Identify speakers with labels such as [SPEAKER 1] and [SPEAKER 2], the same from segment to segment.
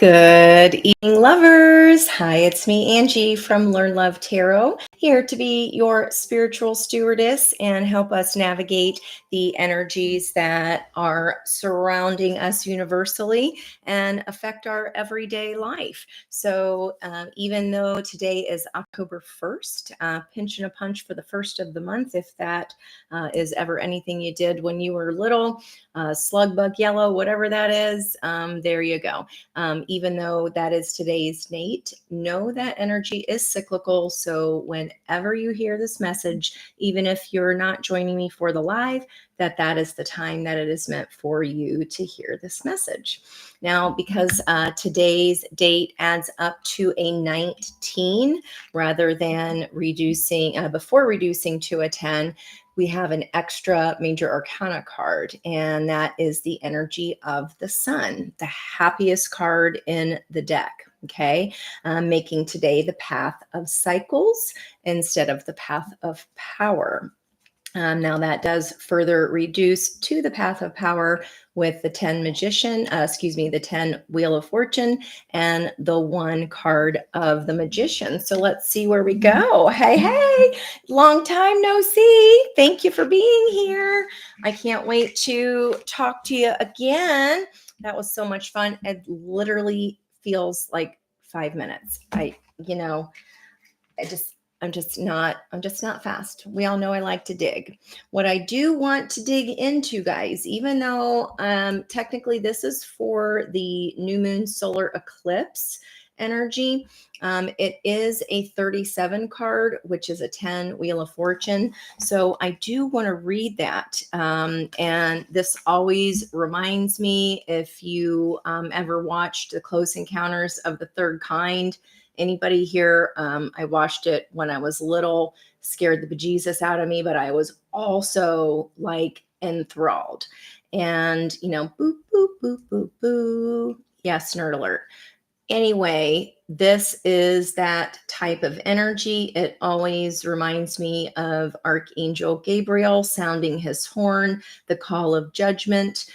[SPEAKER 1] Good evening, lovers. Hi, it's me, Angie from Learn Love Tarot, here to be your spiritual stewardess and help us navigate the energies that are surrounding us universally and affect our everyday life. So even though today is October 1st, pinch and a punch for the first of the month, if that is ever anything you did when you were little, slug bug yellow, whatever that is, there you go. Even though that is today's date, know that energy is cyclical. So whenever you hear this message, even if you're not joining me for the live, that is the time that it is meant for you to hear this message. Now, because today's date adds up to a 19 rather than before reducing to a 10, we have an extra major arcana card, and that is the energy of the sun, the happiest card in the deck. Okay, making today the path of cycles instead of the path of power. Now that does further reduce to the path of power with the 10 the 10 Wheel of Fortune and the 1 card of the Magician. So let's see where we go. Hey, long time no see. Thank you for being here. I can't wait to talk to you again. That was so much fun. It literally feels like 5 minutes. I'm just not fast. We all know I like to dig. What I do want to dig into, guys, even though technically this is for the new moon solar eclipse energy, it is a 37 card, which is a 10 Wheel of Fortune. So I do want to read that. And this always reminds me, if you ever watched The Close Encounters of the Third Kind, anybody here? I watched it when I was little, scared the bejesus out of me, but I was also like enthralled. And, boop, boop, boop, boop, boop. Yes, nerd alert. Anyway, this is that type of energy. It always reminds me of Archangel Gabriel sounding his horn, the call of judgment.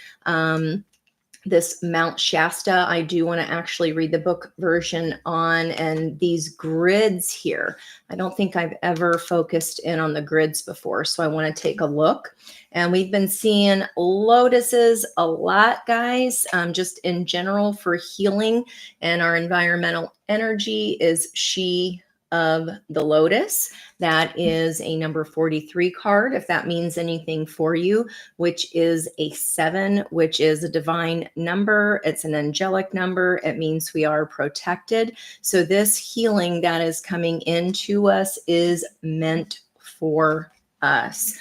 [SPEAKER 1] This Mount Shasta, I do want to actually read the book version on, and these grids here. I don't think I've ever focused in on the grids before, so I want to take a look. And we've been seeing lotuses a lot, guys, just in general for healing. And our environmental energy is She of the Lotus. That is a number 43 card, if that means anything for you, which is a 7, which is a divine number. It's an angelic number. It means we are protected. So this healing that is coming into us is meant for us.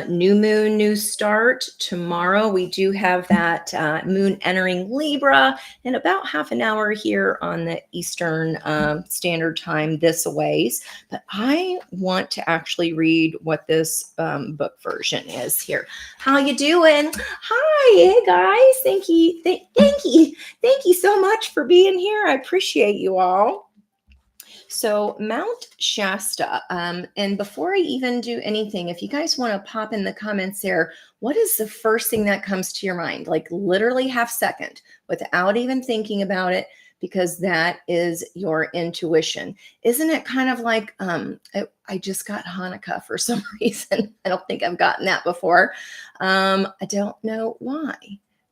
[SPEAKER 1] New moon, new start. Tomorrow we do have that moon entering Libra in about half an hour here on the Eastern Standard Time this a ways. But I want to actually read what this book version is here. How you doing? Hi, hey guys. Thank you so much for being here. I appreciate you all. So Mount Shasta, and before I even do anything, if you guys want to pop in the comments there, what is the first thing that comes to your mind? Like literally half second without even thinking about it, because that is your intuition. Isn't it kind of like, I just got Hanukkah for some reason. I don't think I've gotten that before. I don't know why.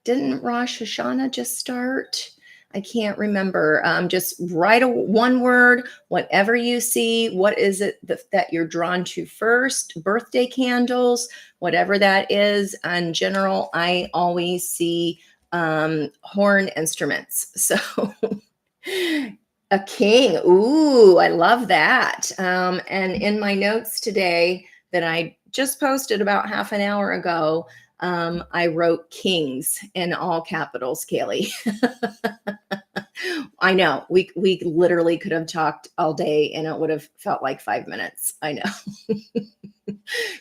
[SPEAKER 1] Didn't Rosh Hashanah just start? I can't remember. Just write one word, whatever you see. What is it that you're drawn to first? Birthday candles, whatever that is. In general, I always see horn instruments. So a king. Ooh, I love that. And in my notes today that I just posted about half an hour ago, I wrote kings in all capitals, Kaylee. I know we literally could have talked all day and it would have felt like 5 minutes. I know.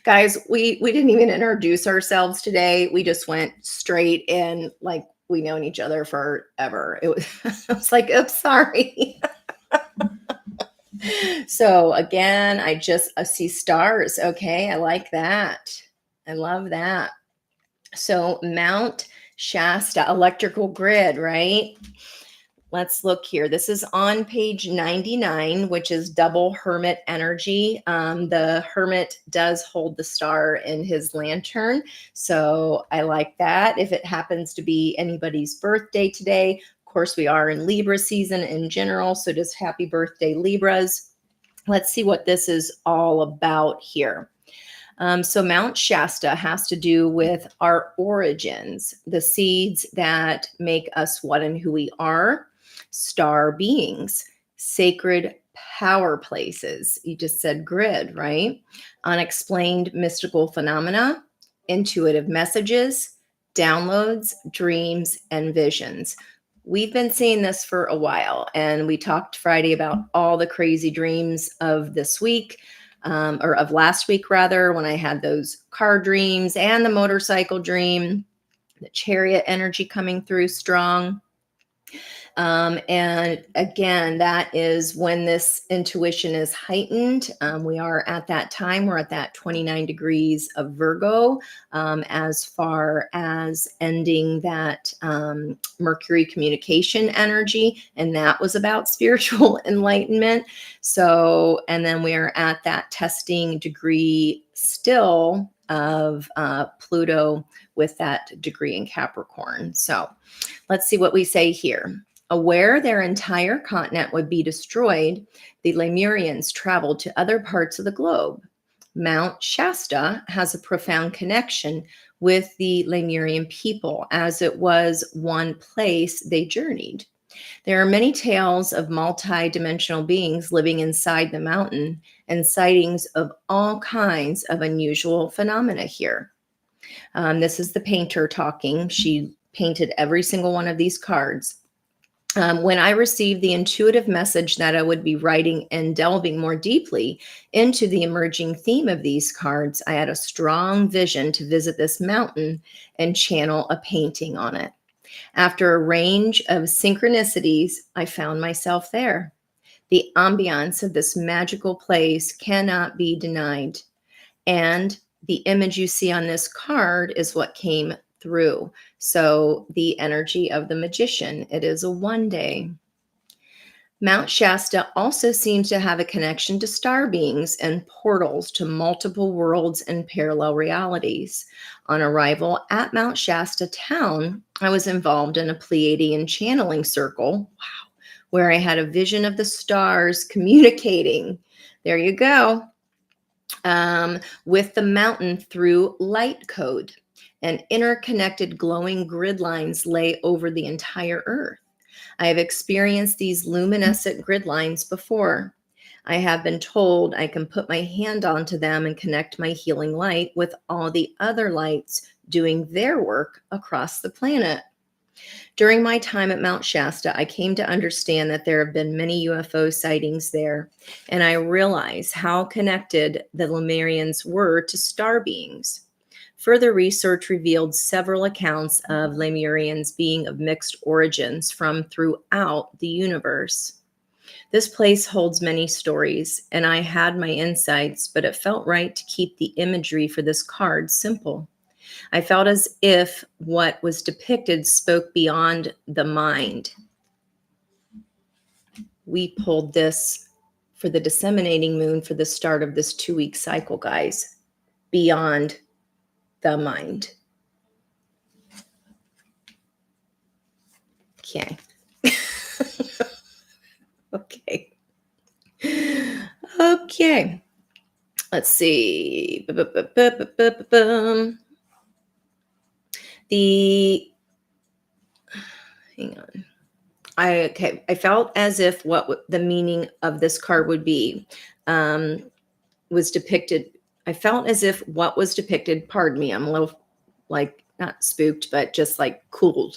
[SPEAKER 1] Guys, we didn't even introduce ourselves today. We just went straight in like we known each other forever. It was, I was like, oops, sorry. So again, I see stars. Okay, I like that. I love that. So Mount Shasta, electrical grid, right? let's look here. This is on page 99, which is double hermit energy. The hermit does hold the star in his lantern. So I like that. If it happens to be anybody's birthday today, of course, we are in Libra season in general. So just happy birthday, Libras. Let's see what this is all about here. So Mount Shasta has to do with our origins, the seeds that make us what and who we are, star beings, sacred power places. You just said grid, right? Unexplained mystical phenomena, intuitive messages, downloads, dreams, and visions. We've been seeing this for a while, and we talked Friday about all the crazy dreams of this week. Or of last week, rather, when I had those car dreams and the motorcycle dream, the chariot energy coming through strong. And again, that is when this intuition is heightened. We are at that time, we're at that 29 degrees of Virgo, as far as ending that Mercury communication energy. And that was about spiritual enlightenment. So, and then we are at that testing degree still of Pluto with that degree in Capricorn. So let's see what we say here. Aware their entire continent would be destroyed, the Lemurians traveled to other parts of the globe. Mount Shasta has a profound connection with the Lemurian people, as it was one place they journeyed. There are many tales of multi-dimensional beings living inside the mountain and sightings of all kinds of unusual phenomena here. This is the painter talking. She painted every single one of these cards. When I received the intuitive message that I would be writing and delving more deeply into the emerging theme of these cards, I had a strong vision to visit this mountain and channel a painting on it. After a range of synchronicities, I found myself there. The ambiance of this magical place cannot be denied. And the image you see on this card is what came through. So the energy of the magician, it is a one day. Mount Shasta also seems to have a connection to star beings and portals to multiple worlds and parallel realities. On arrival at Mount Shasta town, I was involved in a Pleiadian channeling circle, wow, where I had a vision of the stars communicating. There you go. With the mountain through light code. And interconnected glowing grid lines lay over the entire earth. I have experienced these luminescent grid lines before. I have been told I can put my hand onto them and connect my healing light with all the other lights doing their work across the planet. During my time at Mount Shasta, I came to understand that there have been many UFO sightings there, and I realize how connected the Lemurians were to star beings. Further research revealed several accounts of Lemurians being of mixed origins from throughout the universe. This place holds many stories, and I had my insights, but it felt right to keep the imagery for this card simple. I felt as if what was depicted spoke beyond the mind. We pulled this for the disseminating moon for the start of this 2-week cycle, guys. Beyond the mind. Okay. Okay. Okay. Let's see. Hang on. I felt as if what the meaning of this card would be was depicted. I felt as if what was depicted, pardon me, I'm a little like not spooked, but just like cool,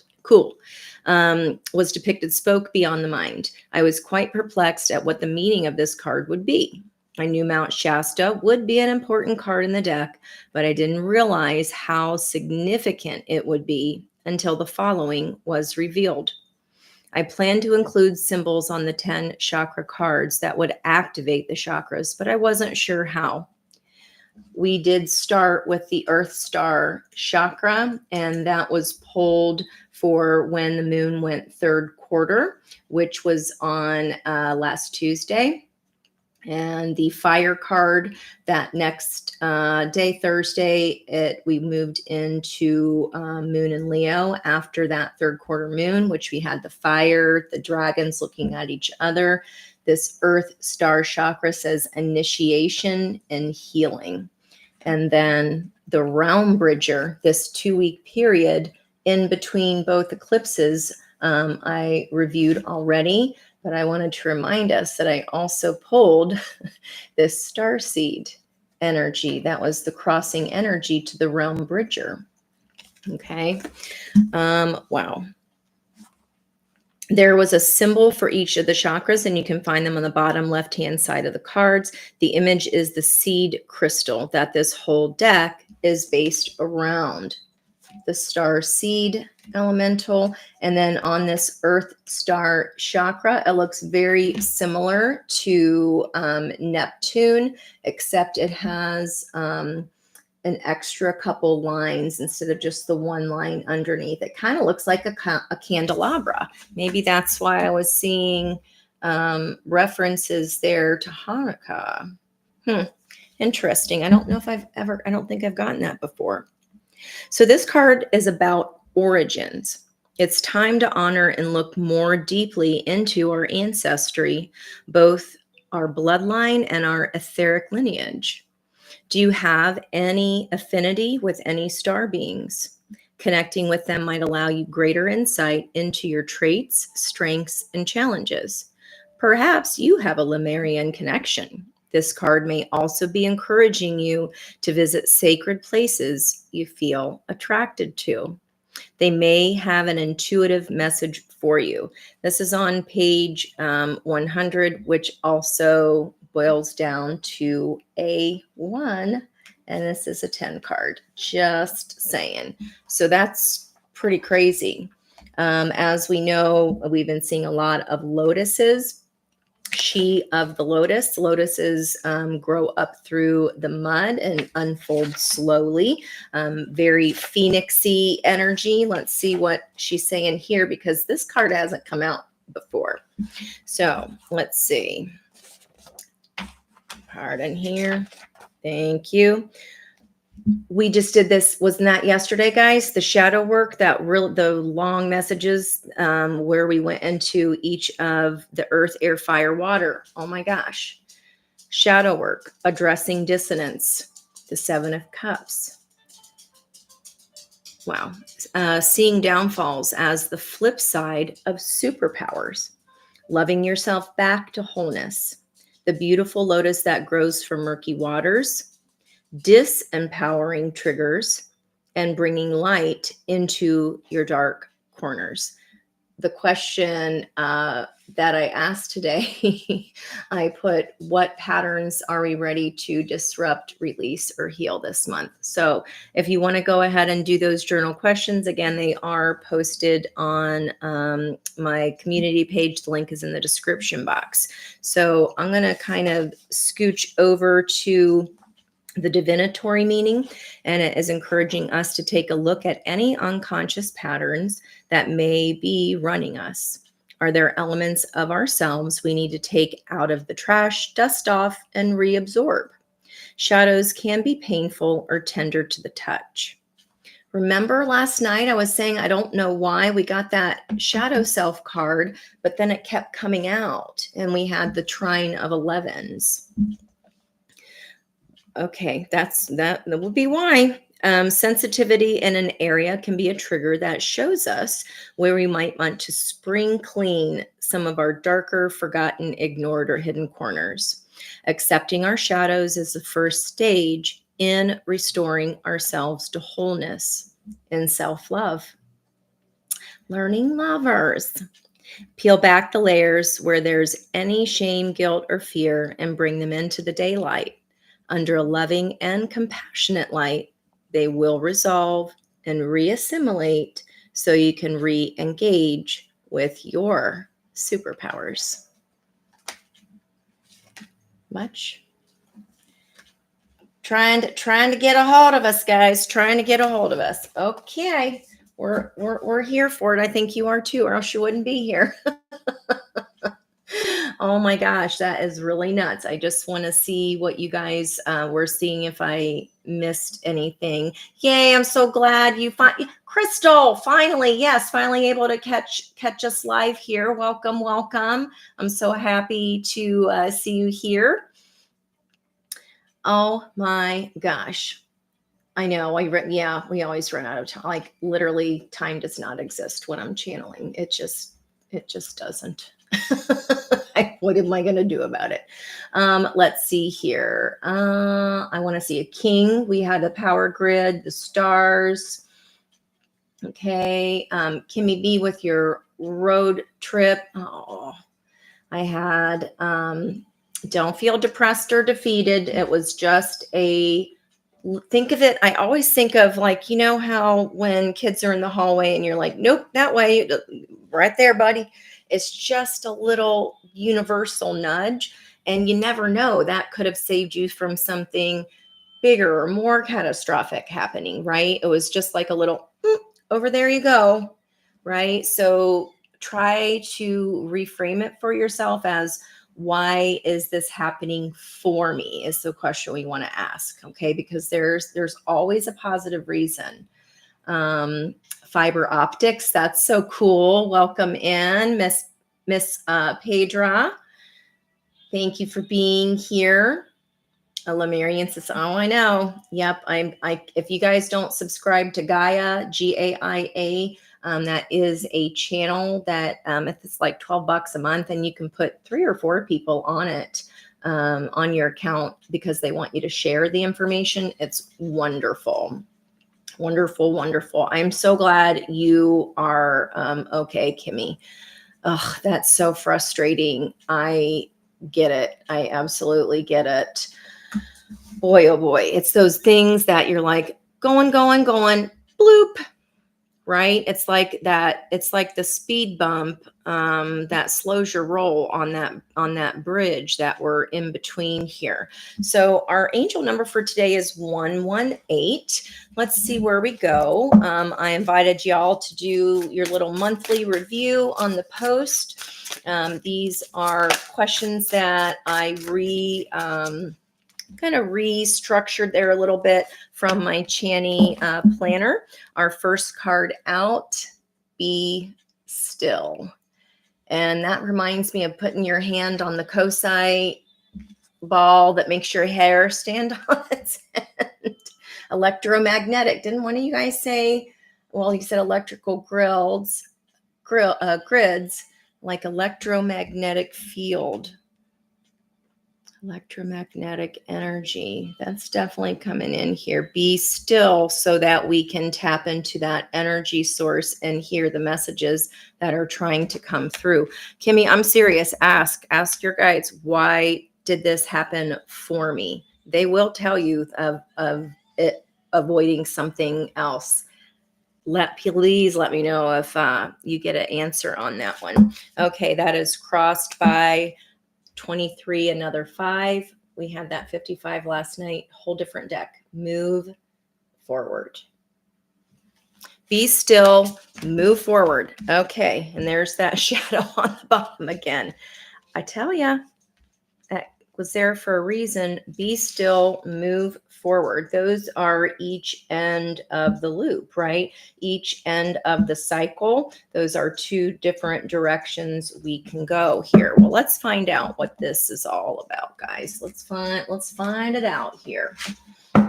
[SPEAKER 1] was depicted spoke beyond the mind. I was quite perplexed at what the meaning of this card would be. I knew Mount Shasta would be an important card in the deck, but I didn't realize how significant it would be until the following was revealed. I planned to include symbols on the 10 chakra cards that would activate the chakras, but I wasn't sure how. we did start with the Earth Star chakra, and that was pulled for when the moon went third quarter, which was on last Tuesday. And the fire card that next day, Thursday, we moved into Moon in Leo after that third quarter moon, which we had the fire, the dragons looking at each other. This Earth Star chakra says initiation and healing. And then the Realm Bridger, this 2-week period in between both eclipses, I reviewed already. But I wanted to remind us that I also pulled this starseed energy. That was the crossing energy to the Realm Bridger. Okay. Wow. There was a symbol for each of the chakras, and you can find them on the bottom left-hand side of the cards. The image is the seed crystal that this whole deck is based around. The star seed elemental, and then on this Earth Star chakra, it looks very similar to Neptune, except it has an extra couple lines instead of just the one line underneath. It kind of looks like a candelabra. Maybe that's why I was seeing references there to Hanukkah. Interesting. I don't think I've gotten that before. So this card is about origins. It's time to honor and look more deeply into our ancestry, both our bloodline and our etheric lineage. Do you have any affinity with any star beings? Connecting with them might allow you greater insight into your traits, strengths, and challenges. Perhaps you have a Lemurian connection. This card may also be encouraging you to visit sacred places you feel attracted to. They may have an intuitive message for you. This is on page 100, which also boils down to A1, and this is a 10 card, just saying. So that's pretty crazy. As we know, we've been seeing a lot of lotuses. She of the lotus. Lotuses grow up through the mud and unfold slowly. Very phoenixy energy. Let's see what she's saying here, because this card hasn't come out before. So let's see. Pardon here. Thank you. We just did this, wasn't that yesterday, guys? The shadow work, the long messages where we went into each of the earth, air, fire, water. Oh my gosh. Shadow work, addressing dissonance, the 7 of Cups. Wow. Seeing downfalls as the flip side of superpowers. Loving yourself back to wholeness. The beautiful lotus that grows from murky waters. Disempowering triggers, and bringing light into your dark corners. The question that I asked today, I put, what patterns are we ready to disrupt, release, or heal this month? So if you want to go ahead and do those journal questions, again, they are posted on my community page. The link is in the description box. So I'm going to kind of scooch over to the divinatory meaning, and it is encouraging us to take a look at any unconscious patterns that may be running us. Are there elements of ourselves we need to take out of the trash, dust off, and reabsorb? Shadows can be painful or tender to the touch. Remember last night I was saying I don't know why we got that shadow self card, but then it kept coming out, and we had the trine of 11s. Okay, that would be why. Sensitivity in an area can be a trigger that shows us where we might want to spring clean some of our darker, forgotten, ignored, or hidden corners. Accepting our shadows is the first stage in restoring ourselves to wholeness and self-love. Learning lovers. Peel back the layers where there's any shame, guilt, or fear and bring them into the daylight. Under a loving and compassionate light, they will resolve and reassimilate so you can re-engage with your superpowers. Much. Trying to get a hold of us, guys. Trying to get a hold of us. Okay. We're here for it. I think you are too, or else you wouldn't be here. Oh my gosh, that is really nuts. I just want to see what you guys were seeing, if I missed anything. Yay, I'm so glad you find Crystal, finally, yes, finally able to catch us live here. Welcome, welcome. I'm so happy to see you here. Oh my gosh. I know. We always run out of time. Like literally time does not exist when I'm channeling. It just doesn't. What am I going to do about it? Let's see here. I want to see a king. We had the power grid, the stars. Okay. Kimmy B with your road trip. Oh, I had, don't feel depressed or defeated. It was just think of it. I always think of like, you know how when kids are in the hallway and you're like, nope, that way, right there, buddy. It's just a little universal nudge. And you never know, that could have saved you from something bigger or more catastrophic happening, right? It was just like a little over there you go, right? So try to reframe it for yourself as, why is this happening for me, is the question we want to ask. Okay. Because there's always a positive reason. Fiber optics. That's so cool. Welcome in, Miss Pedra. Thank you for being here. Lemurian says, oh, I know. Yep. If you guys don't subscribe to Gaia, GAIA, that is a channel that it's like $12 a month, and you can put 3 or 4 people on it, on your account, because they want you to share the information. It's wonderful. Wonderful, wonderful. I'm so glad you are okay, Kimmy. Oh, that's so frustrating. I get it. I absolutely get it. Boy, oh boy. It's those things that you're like going, bloop, right? It's like that. It's like the speed bump that slows your roll on that bridge that we're in between here. So our angel number for today is 118. Let's see where we go. I invited y'all to do your little monthly review on the post. These are questions that I kind of restructured there a little bit from my Chani planner. Our first card out, be still. And that reminds me of putting your hand on the Kosai ball that makes your hair stand on its end. Electromagnetic. Didn't one of you guys say, well, you said electrical grids, like electromagnetic field. Electromagnetic energy. That's definitely coming in here. Be still so that we can tap into that energy source and hear the messages that are trying to come through. Kimmy, I'm serious. Ask your guides, why did this happen for me? They will tell you of it avoiding something else. Please let me know if you get an answer on that one. Okay, that is crossed by 23, another 5. We had that 55 last night. Whole different deck. Move forward. Be still, move forward. Okay, and there's that shadow on the bottom again. I tell you, that was there for a reason. Be still, move forward. Those are each end of the loop, right? Each end of the cycle. Those are 2 different directions we can go here. Well, let's find out what this is all about, guys. Let's find it out here.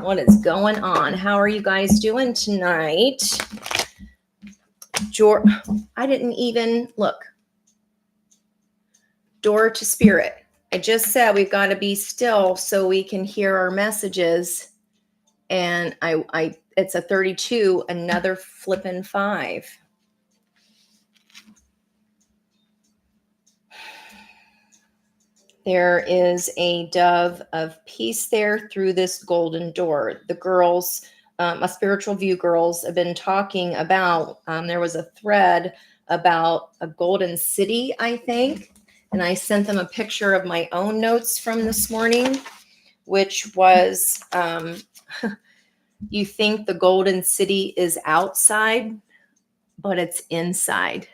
[SPEAKER 1] What is going on? How are you guys doing tonight? I didn't even look. Door to spirit. I just said we've got to be still so we can hear our messages. And it's a 32, another flippin' 5. There is a dove of peace there through this golden door. The girls, my spiritual view girls, have been talking about, there was a thread about a golden city, I think. And I sent them a picture of my own notes from this morning, which was you think the golden city is outside, but it's inside.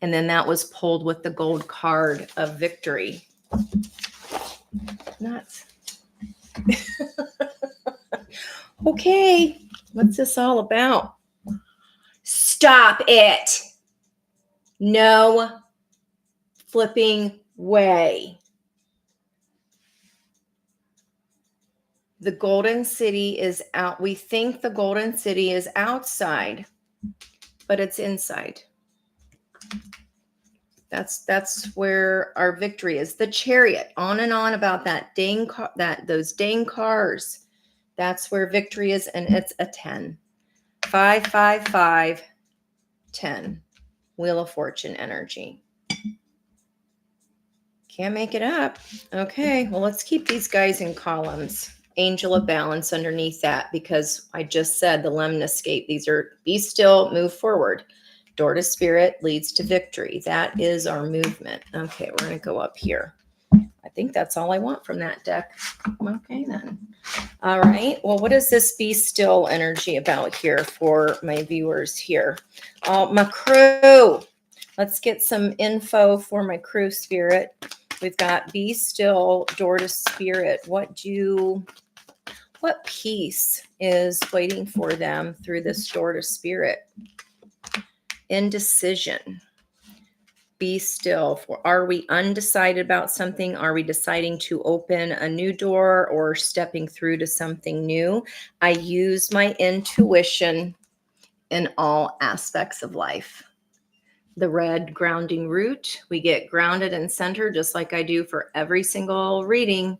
[SPEAKER 1] And then that was pulled with the gold card of victory. Nuts. Okay, what's this all about? Stop it. No flipping way. The golden city is out. We think the golden city is outside, but it's inside. That's where our victory is. The Chariot, on and on about that dang car, those dang cars. That's where victory is, and it's a 10. 5, 5, 5, 10. Wheel of Fortune energy. Can't make it up. Okay, well, let's keep these guys in columns. Angel of Balance underneath that, because I just said the lemniscape. These are be still, move forward. Door to Spirit leads to victory. That is our movement. Okay, we're going to go up here. I think that's all I want from that deck. Okay, then. All right. Well, what is this be still energy about here for my viewers here? My crew. Let's get some info for my crew, Spirit. We've got be still, door to Spirit. What peace is waiting for them through this door to Spirit? Indecision. Be still. Are we undecided about something? Are we deciding to open a new door or stepping through to something new? I use my intuition in all aspects of life. The red grounding root, we get grounded and centered just like I do for every single reading.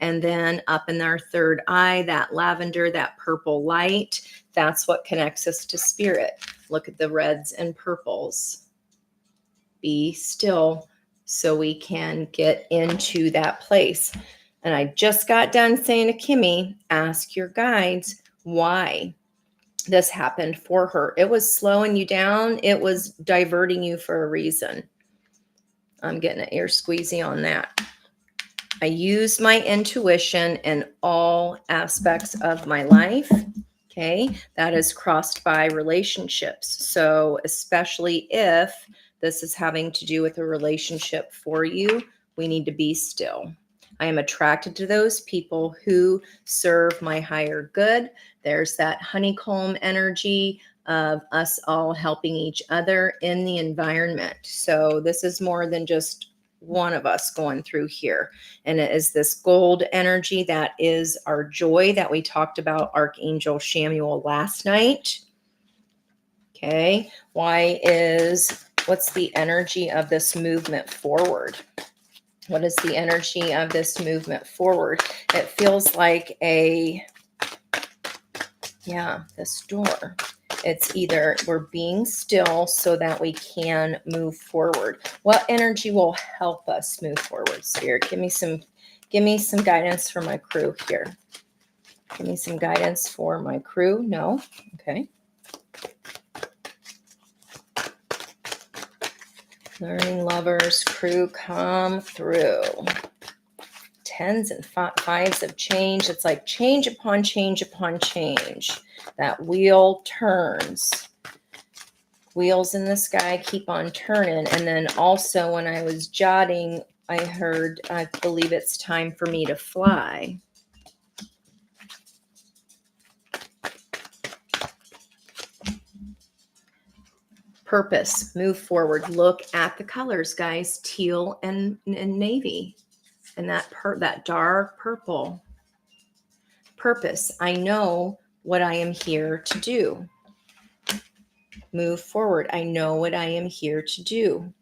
[SPEAKER 1] And then up in our third eye, that lavender, that purple light, that's what connects us to spirit. Look at the reds and purples. Be still so we can get into that place. And I just got done saying to Kimmy, ask your guides why this happened for her. It was slowing you down. It was diverting you for a reason. I'm getting an ear squeezy on that. I use my intuition in all aspects of my life. Okay, that is crossed by relationships. So especially if this is having to do with a relationship for you, we need to be still. I am attracted to those people who serve my higher good. There's that honeycomb energy of us all helping each other in the environment. So this is more than just one of us going through here. And it is this gold energy that is our joy that we talked about Archangel Shamuel last night. Okay. What's the energy of this movement forward? What is the energy of this movement forward? It feels like this door. It's either we're being still so that we can move forward. What energy will help us move forward, Spirit? Give me some guidance for my crew here. Give me some guidance for my crew. No? Okay. Learning lovers, crew, come through. Tens and fives of change. It's like change upon change upon change. That wheel turns. Wheels in the sky keep on turning. And then also when I was jotting, I heard, I believe it's time for me to fly. Purpose, move forward. Look at the colors, guys. Teal and navy. And that dark purple. Purpose. I know what I am here to do. Move forward. I know what I am here to do.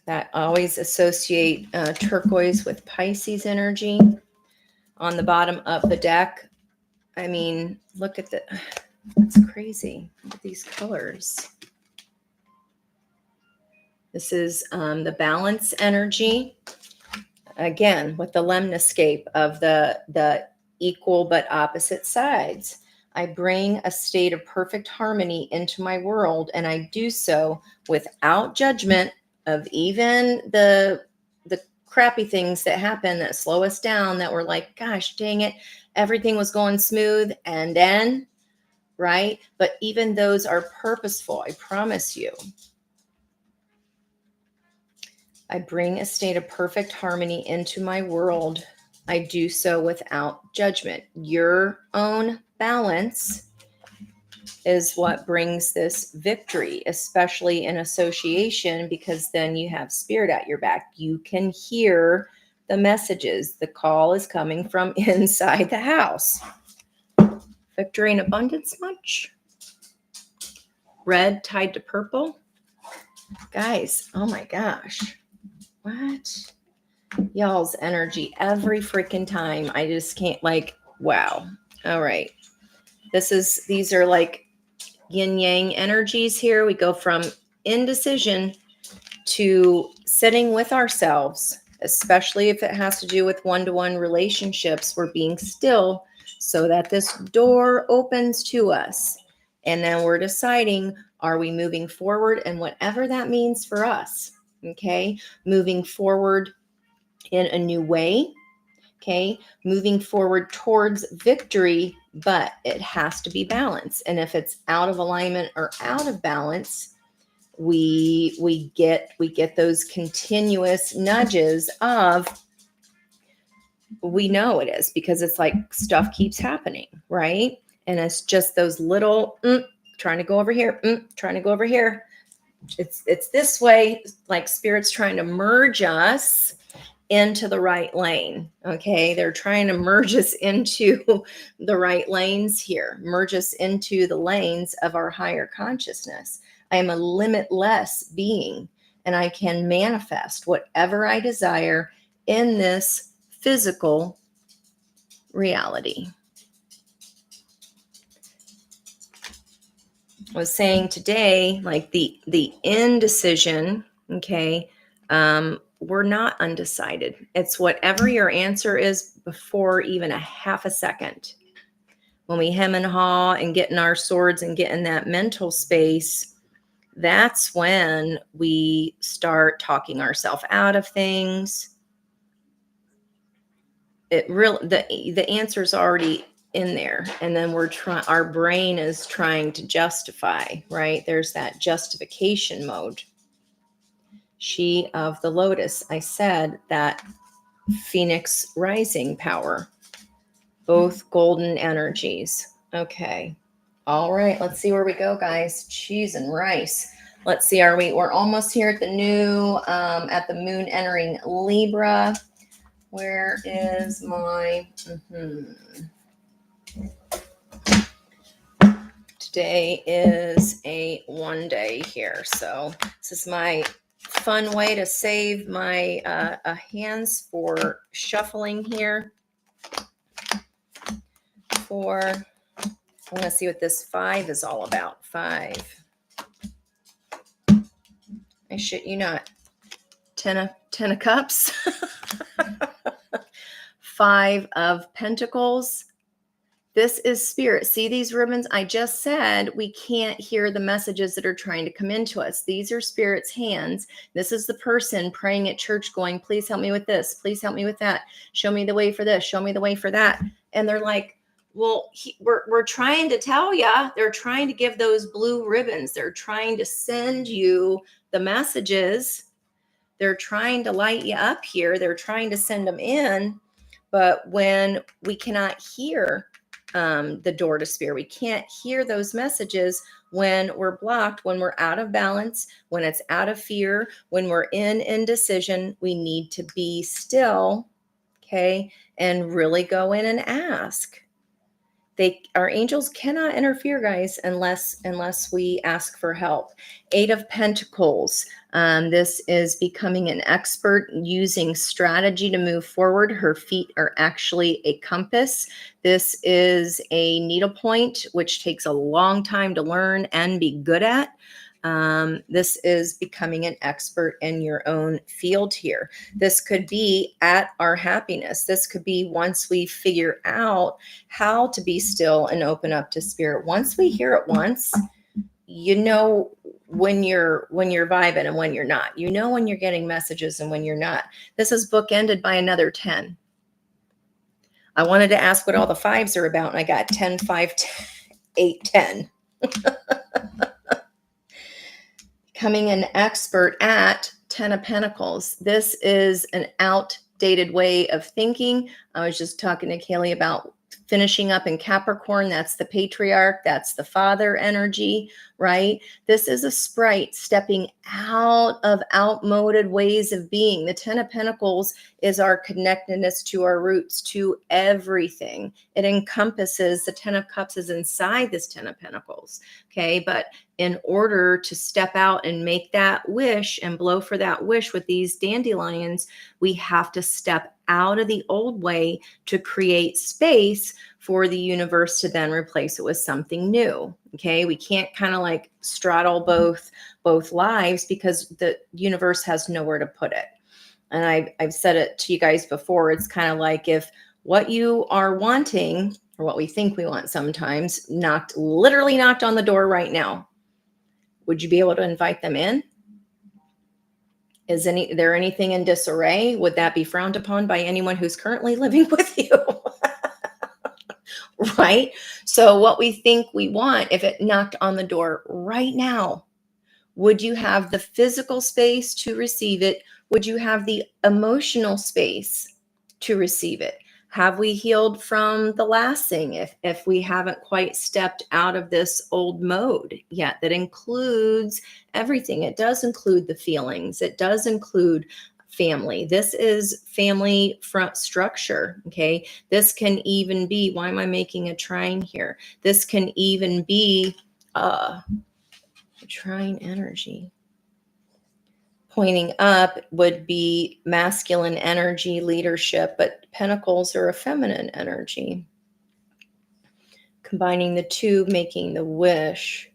[SPEAKER 1] That always associate turquoise with Pisces energy. On the bottom of the deck, I mean, look at that's crazy. Look at these colors. This is the balance energy. Again, with the lemniscape of the equal but opposite sides. I bring a state of perfect harmony into my world, and I do so without judgment of even the crappy things that happen that slow us down, that we're like, gosh, dang it, everything was going smooth. And then, right? But even those are purposeful, I promise you. I bring a state of perfect harmony into my world. I do so without judgment. Your own balance is what brings this victory, especially in association, because then you have spirit at your back. You can hear the messages. The call is coming from inside the house. Victory and abundance much? Red tied to purple? Guys, oh my gosh. What? Y'all's energy every freaking time. I just can't, like, wow. All right. These are like yin yang energies here. We go from indecision to sitting with ourselves, especially if it has to do with one-to-one relationships. We're being still so that this door opens to us. And then we're deciding, are we moving forward? And whatever that means for us, okay? Moving forward in a new way, okay? Moving forward towards victory, but it has to be balanced. And if it's out of alignment or out of balance, we get those continuous nudges of, we know it is, because it's like stuff keeps happening, right? And it's just those little trying to go over here, trying to go over here. It's this way, like spirit's trying to merge us into the right lane. Okay. They're trying to merge us into the right lanes here, merge us into the lanes of our higher consciousness. I am a limitless being, and I can manifest whatever I desire in this physical reality. I was saying today, like the indecision, okay, we're not undecided. It's whatever your answer is before even a half a second. When we hem and haw and get in our swords and get in that mental space, that's when we start talking ourselves out of things. It really, the answer's already in there, and then our brain is trying to justify, right? There's that justification mode. She of the Lotus, I said that Phoenix rising power, both golden energies. Okay. All right. Let's see where we go, guys. Cheese and rice. Let's see. We're almost here at the new, at the moon entering Libra. Where is my, Today is a 1 day here. So this is my fun way to save my hands for shuffling here. I want to see what this 5 is all about. 5. I shit you not. 10 of cups. 5 of pentacles. This is spirit. See these ribbons? I just said we can't hear the messages that are trying to come into us. These are spirit's hands. This is the person praying at church going, please help me with this. Please help me with that. Show me the way for this. Show me the way for that. And they're like, well, we're trying to tell you. They're trying to give those blue ribbons. They're trying to send you the messages. They're trying to light you up here. They're trying to send them in. But when we cannot hear the door to spirit, we can't hear those messages when we're blocked, when we're out of balance, when it's out of fear, when we're in indecision. We need to be still, okay, and really go in and ask. Our angels cannot interfere, guys, unless we ask for help. 8 of Pentacles. This is becoming an expert using strategy to move forward. Her feet are actually a compass. This is a needlepoint, which takes a long time to learn and be good at. This is becoming an expert in your own field here. This could be at our happiness. This could be once we figure out how to be still and open up to spirit. Once we hear it once, you know when you're vibing and when you're not. You know when you're getting messages and when you're not. This is bookended by another 10. I wanted to ask what all the fives are about, and I got 10, 5, 8, 10. Becoming an expert at 10 of Pentacles. This is an outdated way of thinking. I was just talking to Kaylee about finishing up in Capricorn. That's the patriarch. That's the father energy, right? This is a sprite stepping out of outmoded ways of being. The 10 of Pentacles is our connectedness to our roots, to everything. It encompasses, the 10 of Cups is inside this 10 of Pentacles, okay? But in order to step out and make that wish and blow for that wish with these dandelions, we have to step out of the old way to create space for the universe to then replace it with something new. Okay, we can't kind of like straddle both lives because the universe has nowhere to put it. And I've said it to you guys before. It's kind of like if what you are wanting, or what we think we want sometimes, literally knocked on the door right now, would you be able to invite them in? Is there anything in disarray? Would that be frowned upon by anyone who's currently living with you? Right? So what we think we want, if it knocked on the door right now, would you have the physical space to receive it? Would you have the emotional space to receive it? Have we healed from the last thing if we haven't quite stepped out of this old mode yet? That includes everything. It does include the feelings. It does include family. This is family front structure, okay? This can even be, why am I making a trine here? This can even be trine energy. Pointing up would be masculine energy, leadership, but pentacles are a feminine energy. Combining the two, making the wish.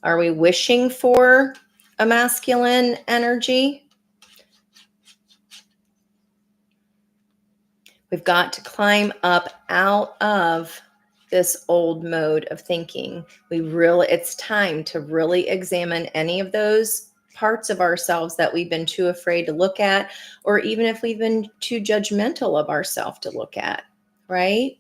[SPEAKER 1] Are we wishing for a masculine energy? We've got to climb up out of this old mode of thinking. It's time to really examine any of those parts of ourselves that we've been too afraid to look at, or even if we've been too judgmental of ourselves to look at, right?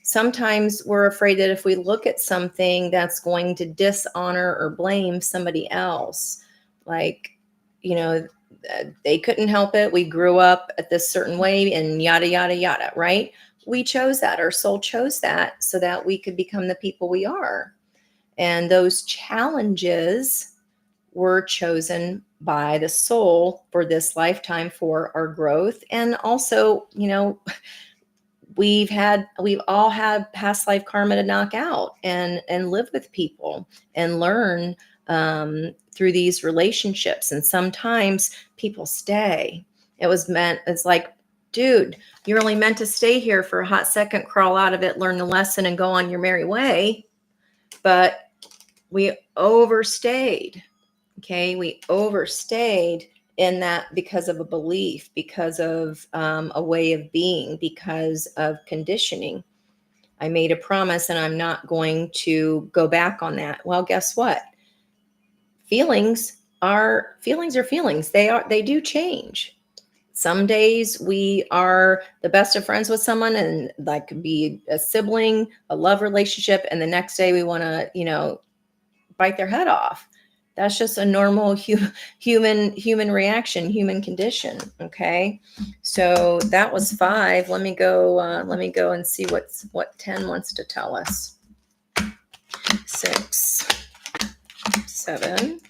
[SPEAKER 1] Sometimes we're afraid that if we look at something that's going to dishonor or blame somebody else, like, they couldn't help it. We grew up at this certain way and yada, yada, yada, right? We chose that. Our soul chose that so that we could become the people we are. And those challenges were chosen by the soul for this lifetime for our growth. And also, we've all had past life karma to knock out and live with people and learn through these relationships. And sometimes people stay. It's like, dude, you're only meant to stay here for a hot second, crawl out of it, learn the lesson, and go on your merry way. But we overstayed. Okay, we overstayed in that because of a belief, because of a way of being, because of conditioning. I made a promise and I'm not going to go back on that. Well, guess what? Feelings are feelings. They do change. Some days we are the best of friends with someone and that could be a sibling, a love relationship. And the next day we want to, bite their head off. That's just a normal human reaction, human condition. Okay. So that was 5. Let me go and see what 10 wants to tell us. 6, 7,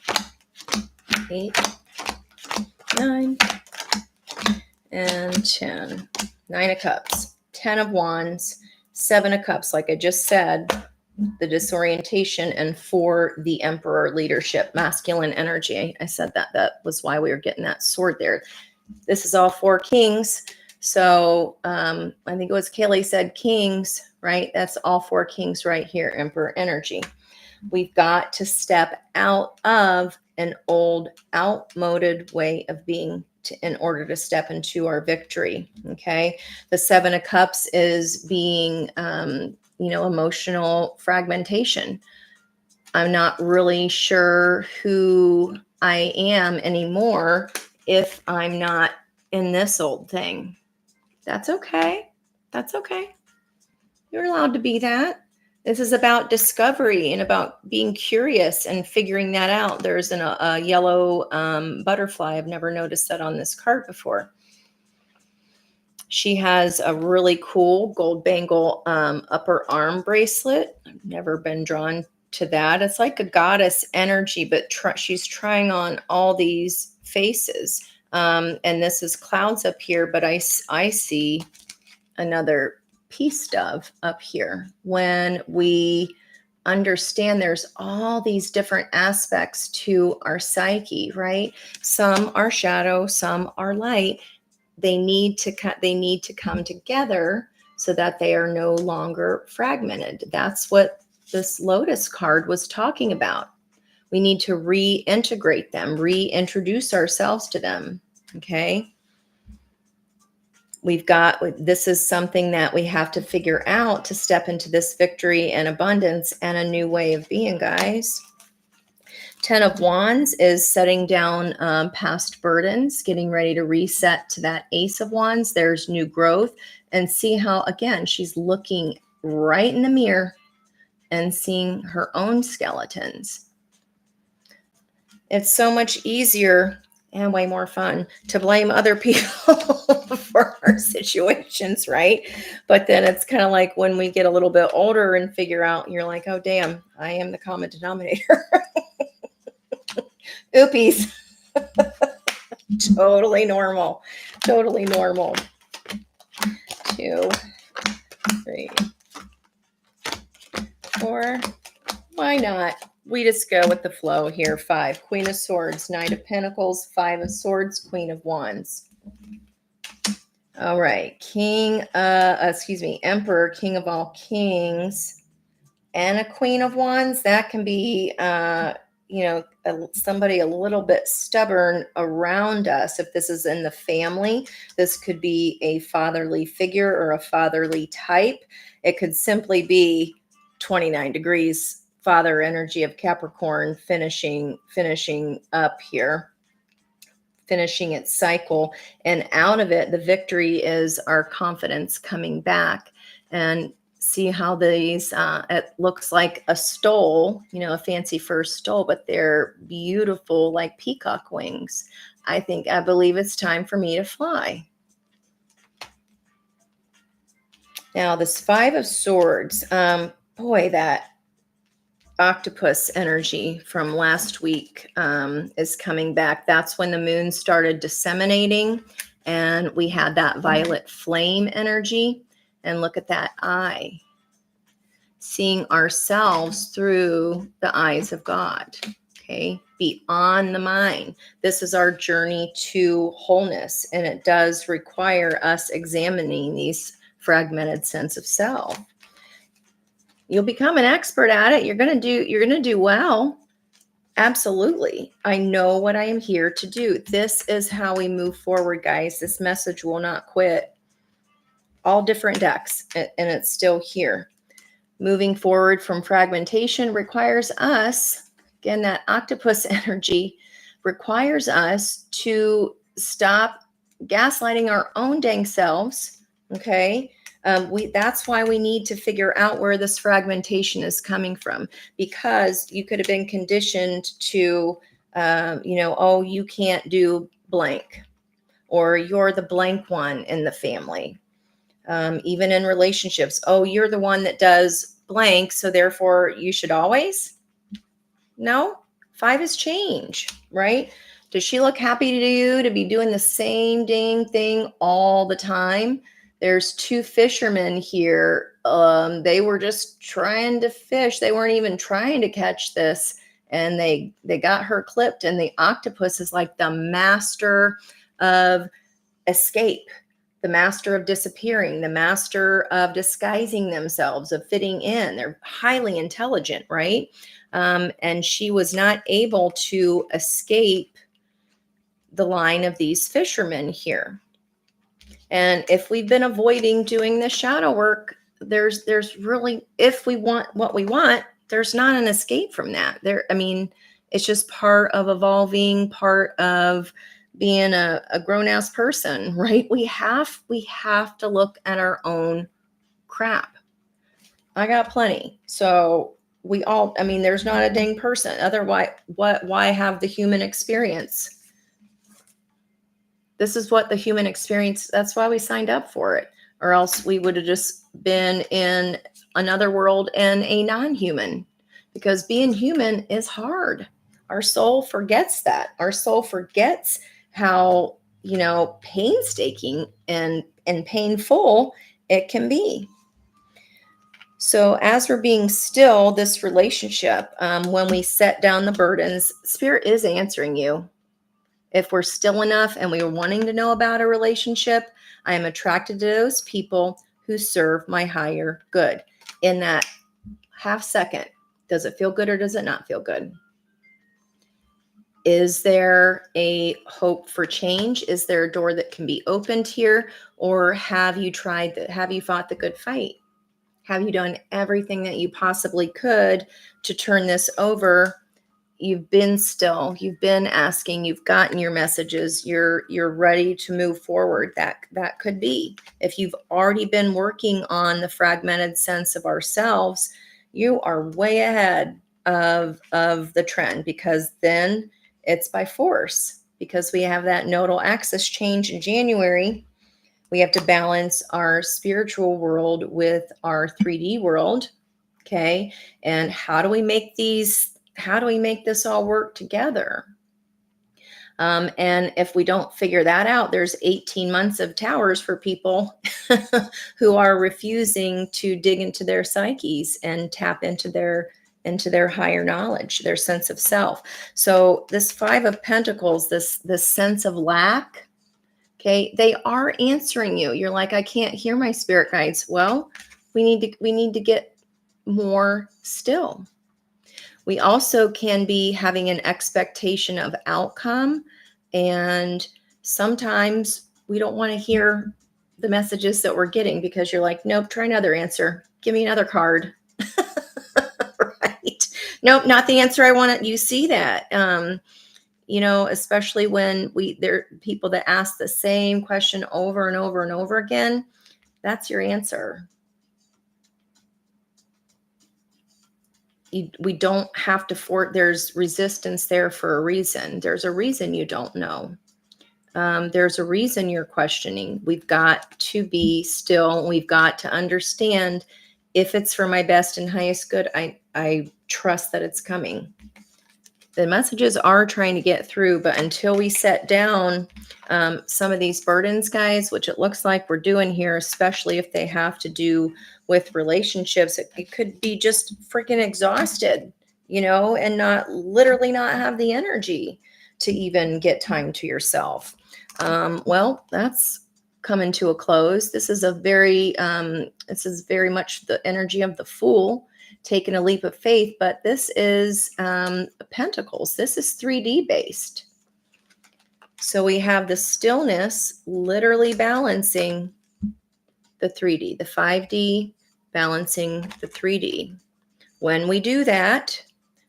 [SPEAKER 1] 8, 9, and 10. 9 of Cups, 10 of Wands, 7 of Cups. Like I just said, the disorientation, and 4, the Emperor, leadership, masculine energy. I said that was why we were getting that sword there. This is all 4 kings. So I think it was Kaylee said kings, right? That's all 4 kings right here, Emperor energy. We've got to step out of an old, outmoded way of being in order to step into our victory. Okay. The 7 of Cups is being, emotional fragmentation. I'm not really sure who I am anymore if I'm not in this old thing. That's okay. That's okay. You're allowed to be that. This is about discovery and about being curious and figuring that out. There's a yellow butterfly. I've never noticed that on this card before. She has a really cool gold bangle upper arm bracelet. I've never been drawn to that. It's like a goddess energy, but she's trying on all these faces. And this is clouds up here, but I see another peace dove up here. When we understand there's all these different aspects to our psyche, right? Some are shadow, some are light. They need to come together so that they are no longer fragmented. That's what this Lotus card was talking about. We need to reintegrate them, reintroduce ourselves to them. Okay. This is something that we have to figure out to step into this victory and abundance and a new way of being, guys. 10 of Wands is setting down past burdens, getting ready to reset to that Ace of Wands. There's new growth. And see how, again, she's looking right in the mirror and seeing her own skeletons. It's so much easier and way more fun to blame other people for our situations, right? But then it's kind of like when we get a little bit older and figure out, you're like, oh, damn, I am the common denominator. Oopies. Totally normal. Totally normal. 2, 3, 4. Why not? We just go with the flow here. 5, Queen of Swords, Knight of Pentacles, 5 of Swords, Queen of Wands. All right. Emperor, King of all kings, and a Queen of Wands. That can be, somebody a little bit stubborn around us. If this is in the family, this could be a fatherly figure or a fatherly type. It could simply be 29 degrees father energy of Capricorn finishing up here, finishing its cycle. And out of it, the victory is our confidence coming back. And see how these, it looks like a stole, a fancy fur stole, but they're beautiful, like peacock wings. I believe it's time for me to fly. Now, this 5 of Swords, boy, that octopus energy from last week is coming back. That's when the moon started disseminating and we had that violet flame energy. And look at that eye, seeing ourselves through the eyes of God. Okay, beyond the mind. This is our journey to wholeness, and it does require us examining these fragmented sense of self. You'll become an expert at it. You're going to do well. Absolutely. I know what I am here to do. This is how we move forward, guys. This message will not quit. All different decks, and it's still here. Moving forward from fragmentation requires us, again, that octopus energy requires us to stop gaslighting our own dang selves. Okay. That's why we need to figure out where this fragmentation is coming from, because you could have been conditioned to, oh, you can't do blank, or you're the blank one in the family. Even in relationships, oh, you're the one that does blank, so therefore you should always. No, 5 is change, right? Does she look happy to you to be doing the same dang thing all the time? There's 2 fishermen here. They were just trying to fish. They weren't even trying to catch this, and they got her clipped. And the octopus is like the master of escape, the master of disappearing, the master of disguising themselves, of fitting in. They're highly intelligent, right? And she was not able to escape the line of these fishermen here. And if we've been avoiding doing the shadow work, there's really, if we want what we want, there's not an escape from that. I mean, it's just part of evolving, part of being a grown-ass person, right? We have to look at our own crap. I got plenty. So we all, I mean, there's not a dang person. Otherwise, why have the human experience? This is what the human experience, that's why we signed up for it. Or else we would have just been in another world and a non-human, because being human is hard. Our soul forgets that. Our soul forgets how, painstaking and painful it can be. So as we're being still, this relationship, when we set down the burdens, Spirit is answering you. If we're still enough and we are wanting to know about a relationship, I am attracted to those people who serve my higher good. In that half second, does it feel good or does it not feel good? Is there a hope for change? Is there a door that can be opened here? Or have you fought the good fight? Have you done everything that you possibly could to turn this over? You've been still, you've been asking, you've gotten your messages, you're ready to move forward. That could be. If you've already been working on the fragmented sense of ourselves, you are way ahead of the trend, because then it's by force, because we have that nodal axis change in January. We have to balance our spiritual world with our 3D world. Okay. And how do we make this all work together? And if we don't figure that out, there's 18 months of towers for people who are refusing to dig into their psyches and tap into their higher knowledge, their sense of self. So this 5 of Pentacles, this sense of lack, okay, they are answering you. You're like, I can't hear my spirit guides. Well, we need to get more still. We also can be having an expectation of outcome, and sometimes we don't want to hear the messages that we're getting, because you're like, nope, try another answer. Give me another card. Right? Nope, not the answer I want. You see that. Especially when there are people that ask the same question over and over and over again. That's your answer. We don't have to there's resistance there for a reason. There's a reason you don't know. There's a reason you're questioning. We've got to be still. We've got to understand, if it's for my best and highest good, I trust that it's coming. The messages are trying to get through, but until we set down some of these burdens, guys, which it looks like we're doing here, especially if they have to do with relationships, it could be just freaking exhausted, and not have the energy to even get time to yourself. Well, that's coming to a close. This is very much the energy of the Fool, taking a leap of faith, but this is Pentacles. This is 3D based. So we have the stillness literally balancing the 3D, the 5D balancing the 3D. When we do that,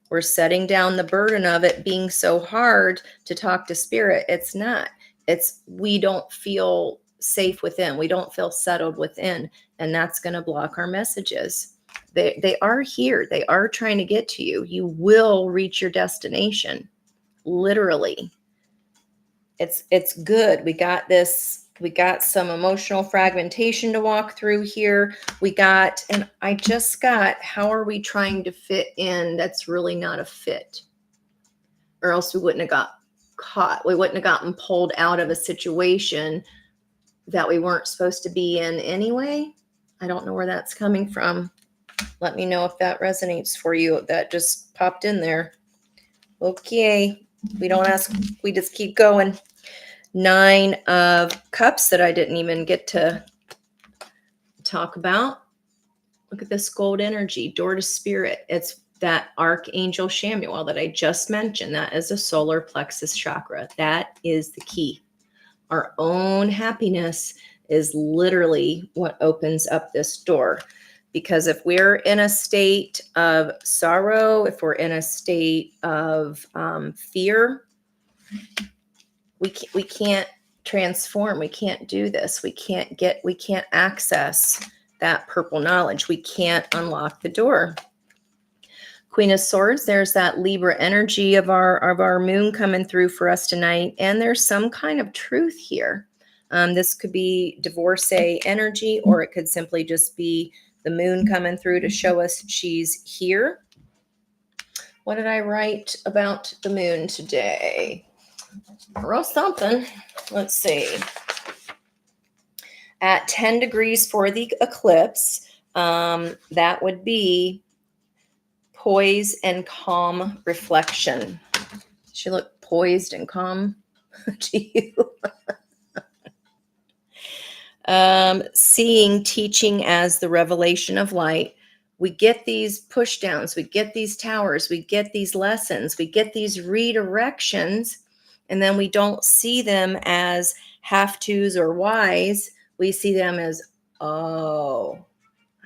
[SPEAKER 1] we're setting down the burden of it being so hard to talk to spirit. It's not. We don't feel safe within. We don't feel settled within, and that's going to block our messages. They are here. They are trying to get to you. You will reach your destination. Literally. It's good. We got this. We got some emotional fragmentation to walk through here. And I just got, how are we trying to fit in? That's really not a fit. Or else we wouldn't have got caught. We wouldn't have gotten pulled out of a situation that we weren't supposed to be in anyway. I don't know where that's coming from. Let me know if that resonates for you. That just popped in there. Okay. We don't ask. We just keep going. 9 of Cups that I didn't even get to talk about. Look at this gold energy. Door to Spirit. It's that Archangel Chamuel that I just mentioned. That is a solar plexus chakra. That is the key. Our own happiness is literally what opens up this door. Because if we're in a state of sorrow, if we're in a state of fear, we can't transform. We can't do this. We can't access that purple knowledge. We can't unlock the door. Queen of Swords, there's that Libra energy of our moon coming through for us tonight. And there's some kind of truth here. This could be divorcee energy, or it could simply just be the moon coming through to show us she's here. What did I write about the moon today? I wrote something. Let's see. At 10 degrees for the eclipse, that would be poise and calm reflection. She looked poised and calm to you. Seeing teaching as the revelation of light. We get these push downs, we get these towers, we get these lessons, we get these redirections, and then we don't see them as have-tos or whys. We see them as, oh,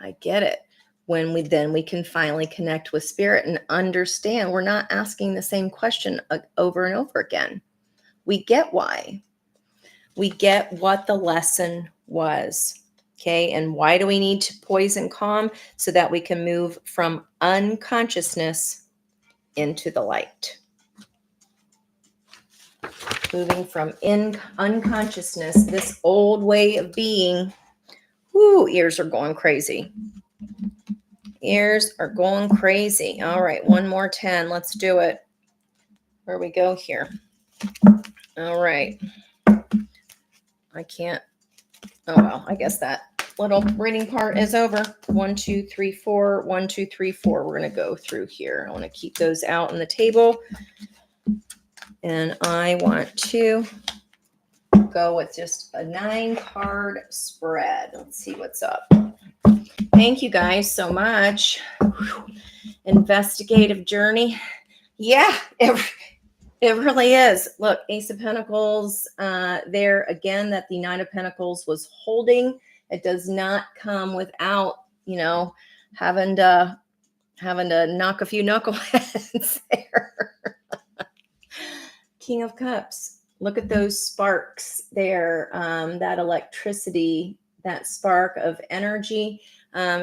[SPEAKER 1] I get it. When we can finally connect with spirit and understand we're not asking the same question over and over again. We get why. We get what the lesson was. Okay, and why do we need to poise and calm? So that we can move from unconsciousness into the light. Moving from unconsciousness, this old way of being. Whoo, ears are going crazy. Ears are going crazy. All right, one more 10. Let's do it. Where we go here? All right. I can't. Oh, well, I guess that little reading part is over. 1, 2, 3, 4. 1, 2, 3, 4. We're going to go through here. I want to keep those out on the table. And I want to go with just a 9-card spread. Let's see what's up. Thank you guys so much. Investigative journey. Yeah, it really is. Look, Ace of Pentacles there again, that the Nine of Pentacles was holding. It does not come without, having to knock a few knuckleheads there. King of Cups. Look at those sparks there. That electricity, that spark of energy.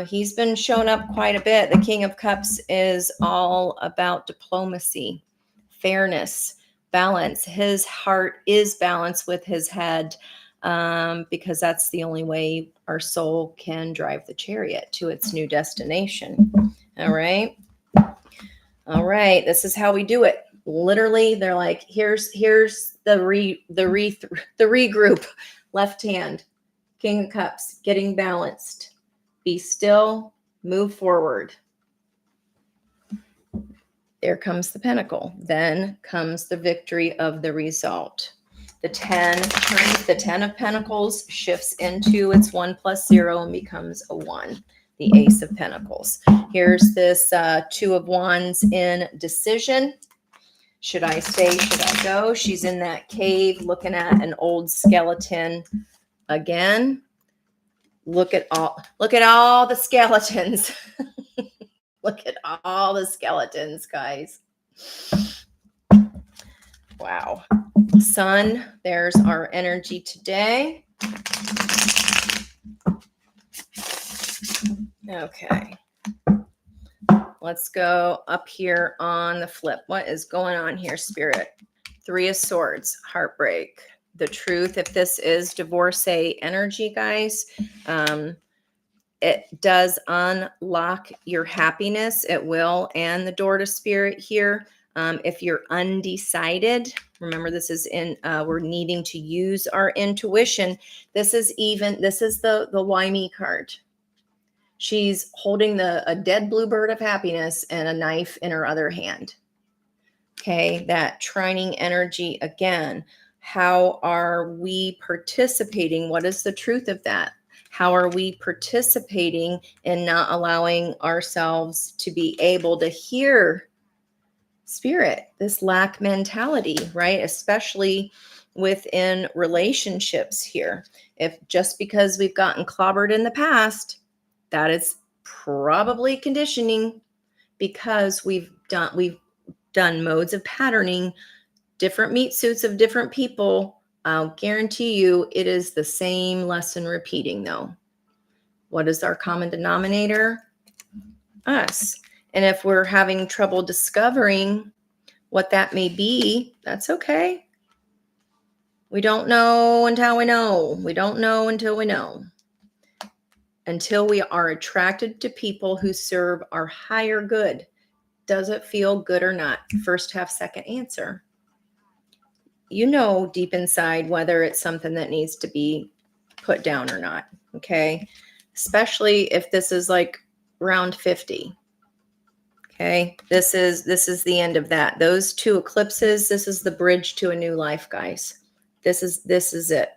[SPEAKER 1] He's been shown up quite a bit. The King of Cups is all about diplomacy, fairness, balance. His heart is balanced with his head, because that's the only way our soul can drive the chariot to its new destination. All right. All right. This is how we do it. Literally, they're like, here's the regroup. Left hand, King of Cups, getting balanced. Be still, move forward. There comes the Pentacle. Then comes the victory of the result. The 10 of Pentacles shifts into its 1 + 0 and becomes a 1. The Ace of Pentacles. Here's this 2 of Wands in decision. Should I stay? Should I go? She's in that cave looking at an old skeleton again. Look at all the skeletons. Look at all the skeletons, guys. Wow. Sun, there's our energy today. Okay. Let's go up here on the flip. What is going on here, Spirit? 3 of Swords, heartbreak. The truth, if this is divorcee energy, guys, it does unlock your happiness. It will. And the door to spirit here. If you're undecided, remember this is we're needing to use our intuition. This is the why me card. She's holding a dead bluebird of happiness and a knife in her other hand. Okay, that trining energy again. How are we participating? What is the truth of that? How are we participating in not allowing ourselves to be able to hear spirit? This lack mentality, right? Especially within relationships here. If just because we've gotten clobbered in the past, that is probably conditioning, because we've done modes of patterning, different meat suits of different people. I'll guarantee you it is the same lesson repeating, though. What is our common denominator? Us. And if we're having trouble discovering what that may be, that's okay. We don't know until we know. We don't know until we know. Until we are attracted to people who serve our higher good. Does it feel good or not? First half, second answer. You know deep inside whether it's something that needs to be put down or not, okay? Especially if this is like round 50. Okay, this is the end of that. Those two eclipses, this is the bridge to a new life, guys. This is it.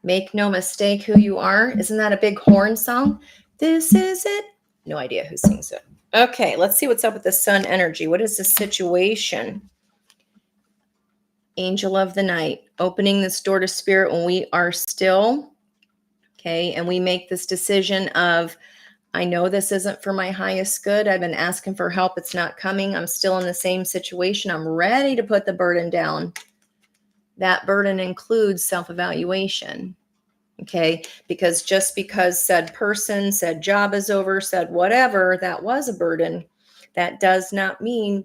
[SPEAKER 1] Make no mistake who you are. Isn't that a big horn song? This is it. No idea who sings it. Okay, let's see what's up with the sun energy. What is the situation? Angel of the night, opening this door to spirit when we are still, okay, and we make this decision of, I know this isn't for my highest good. I've been asking for help. It's not coming. I'm still in the same situation. I'm ready to put the burden down. That burden includes self-evaluation, okay, because just because said person, said job is over, said whatever, that was a burden, that does not mean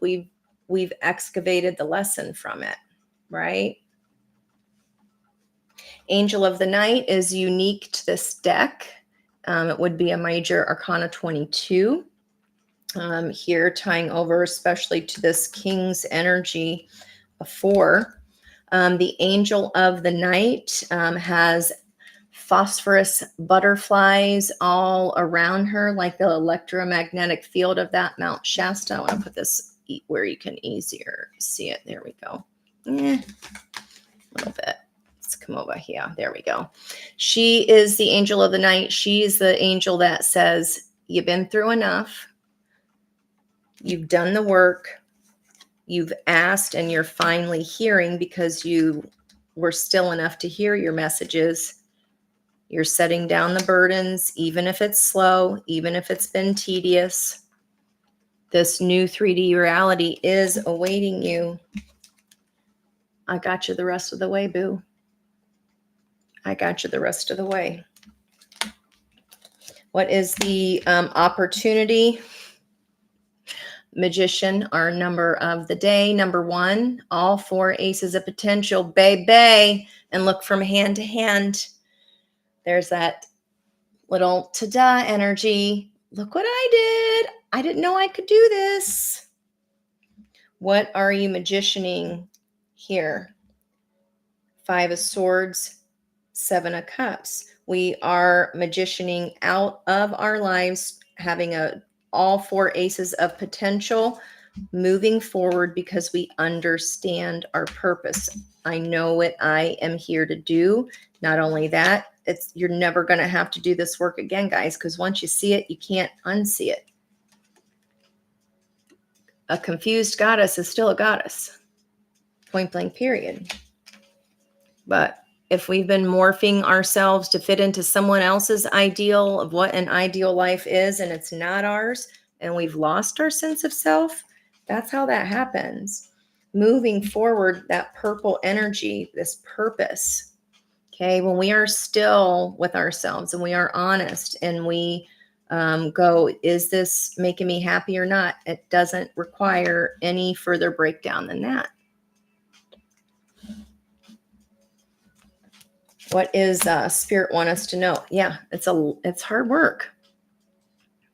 [SPEAKER 1] we've excavated the lesson from it. Right? Angel of the Night is unique to this deck. It would be a major arcana 22. Here tying over especially to this King's energy of 4. The Angel of the Night has phosphorus butterflies all around her, like the electromagnetic field of that Mount Shasta. I want to put this where you can easier see it. There we go. A little bit. Let's come over here. There we go. She is the angel of the night. She's the angel that says, you've been through enough. You've done the work. You've asked and you're finally hearing because you were still enough to hear your messages. You're setting down the burdens, even if it's slow, even if it's been tedious. This new 3D reality is awaiting you. I got you the rest of the way, boo. I got you the rest of the way. What is the opportunity? Magician, our number of the day. Number 1, all 4 aces of potential. Baby. And look from hand to hand. There's that little ta-da energy. Look what I did. I didn't know I could do this. What are you magicianing here? 5 of Swords, 7 of Cups. We are magicianing out of our lives, having all 4 aces of potential, moving forward because we understand our purpose. I know what I am here to do. Not only that, you're never going to have to do this work again, guys, because once you see it, you can't unsee it. A confused goddess is still a goddess. Point blank, period. But if we've been morphing ourselves to fit into someone else's ideal of what an ideal life is, and it's not ours, and we've lost our sense of self, that's how that happens. Moving forward, that purple energy, this purpose, okay, when we are still with ourselves and we are honest and we go, is this making me happy or not? It doesn't require any further breakdown than that. What is Spirit want us to know? Yeah, it's hard work.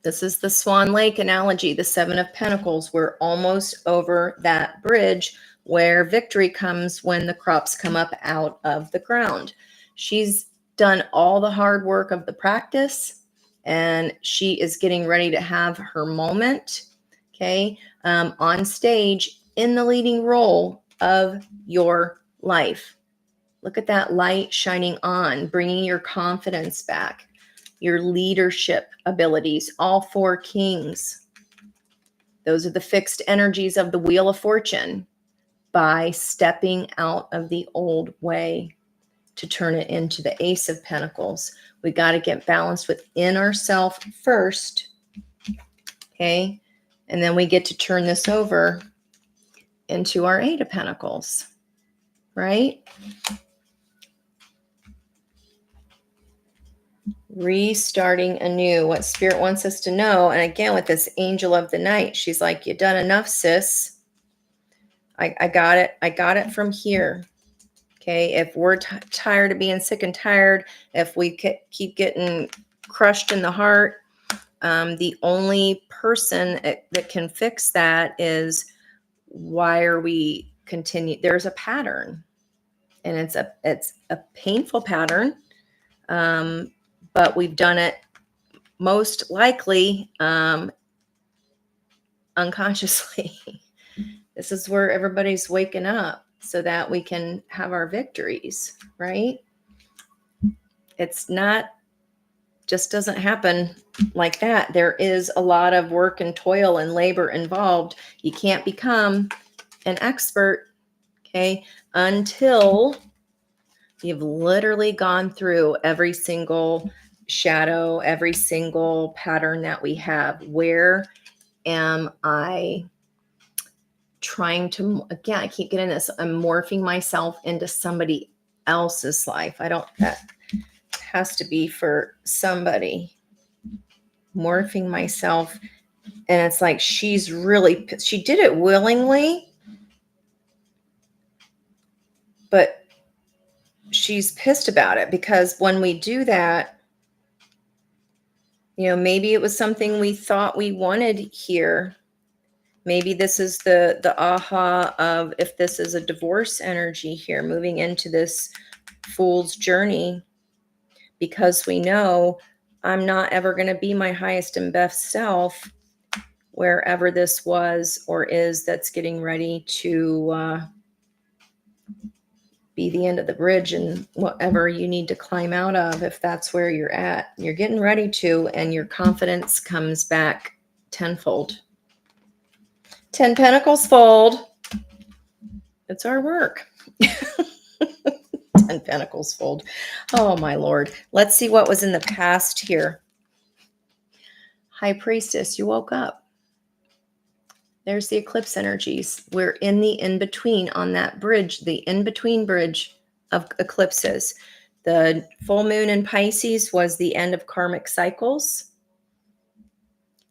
[SPEAKER 1] This is the Swan Lake analogy, the 7 of Pentacles. We're almost over that bridge where victory comes when the crops come up out of the ground. She's done all the hard work of the practice, and she is getting ready to have her moment, okay, on stage in the leading role of your life. Look at that light shining on, bringing your confidence back, your leadership abilities, all 4 kings. Those are the fixed energies of the Wheel of Fortune by stepping out of the old way to turn it into the Ace of Pentacles. We got to get balanced within ourselves first. Okay. And then we get to turn this over into our Eight of Pentacles, right? Restarting anew, what Spirit wants us to know. And again, with this Angel of the Night, she's like, you done enough, sis. I got it. I got it from here. Okay. If we're tired of being sick and tired, if we keep getting crushed in the heart, the only person that can fix that is, why are we continue? There's a pattern, and it's a painful pattern. But we've done it most likely unconsciously. This is where everybody's waking up so that we can have our victories, right? It's not, just doesn't happen like that. There is a lot of work and toil and labor involved. You can't become an expert, okay, until you've literally gone through every single shadow, every single pattern that we have. Where am I trying to, again, I keep getting this, I'm morphing myself into somebody else's life. That has to be for somebody. Morphing myself. And it's like, she did it willingly, but she's pissed about it, because when we do that, maybe it was something we thought we wanted here. Maybe this is the aha of, if this is a divorce energy here, moving into this Fool's journey, because we know I'm not ever going to be my highest and best self wherever this was or is that's getting ready to be the end of the bridge, and whatever you need to climb out of, if that's where you're at, you're getting ready to, and your confidence comes back tenfold. 10 Pentacles fold. It's our work. 10 Pentacles fold. Oh my Lord. Let's see what was in the past here. High Priestess, you woke up. There's the eclipse energies. We're in the in-between on that bridge, the in-between bridge of eclipses. The full moon in Pisces was the end of karmic cycles.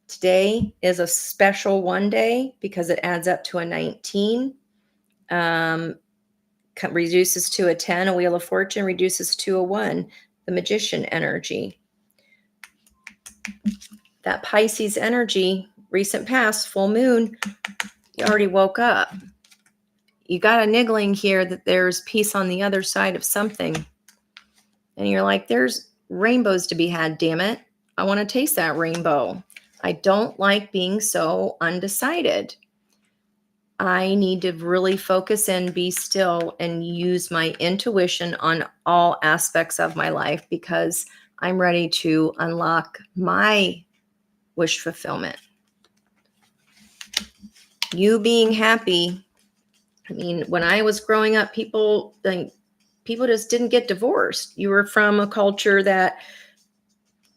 [SPEAKER 1] Today is a special one day because it adds up to a 19. Reduces to a 10, a Wheel of Fortune reduces to a 1, the Magician energy. That Pisces energy, recent past, full moon, you already woke up. You got a niggling here that there's peace on the other side of something. And you're like, there's rainbows to be had, damn it. I want to taste that rainbow. I don't like being so undecided. I need to really focus in, be still, and use my intuition on all aspects of my life, because I'm ready to unlock my wish fulfillment. You being happy. I mean, when I was growing up, people just didn't get divorced. You were from a culture that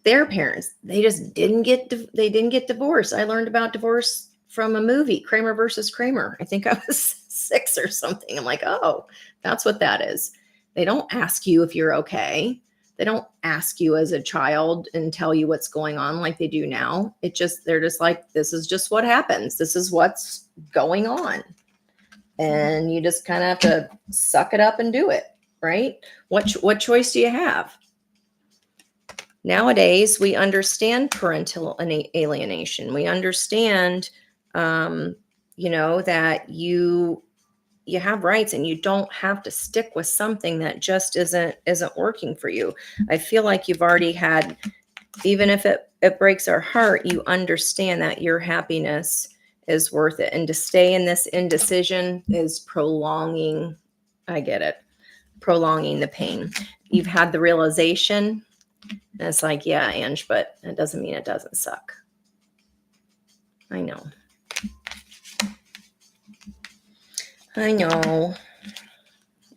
[SPEAKER 1] their parents, they didn't get divorced. I learned about divorce from a movie, Kramer versus Kramer. I think I was 6 or something. I'm like, oh, that's what that is. They don't ask you if you're okay. They don't ask you as a child and tell you what's going on like they do now. They're just like, this is just what happens. This is what's going on. And you just kind of have to suck it up and do it, right? What choice do you have? Nowadays, we understand parental alienation. We understand, that you have rights, and you don't have to stick with something that just isn't working for you. I feel like you've already had, even if it breaks our heart, you understand that your happiness is worth it. And to stay in this indecision is prolonging, I get it, prolonging the pain. You've had the realization. And it's like, yeah, Ange, but it doesn't mean it doesn't suck. I know.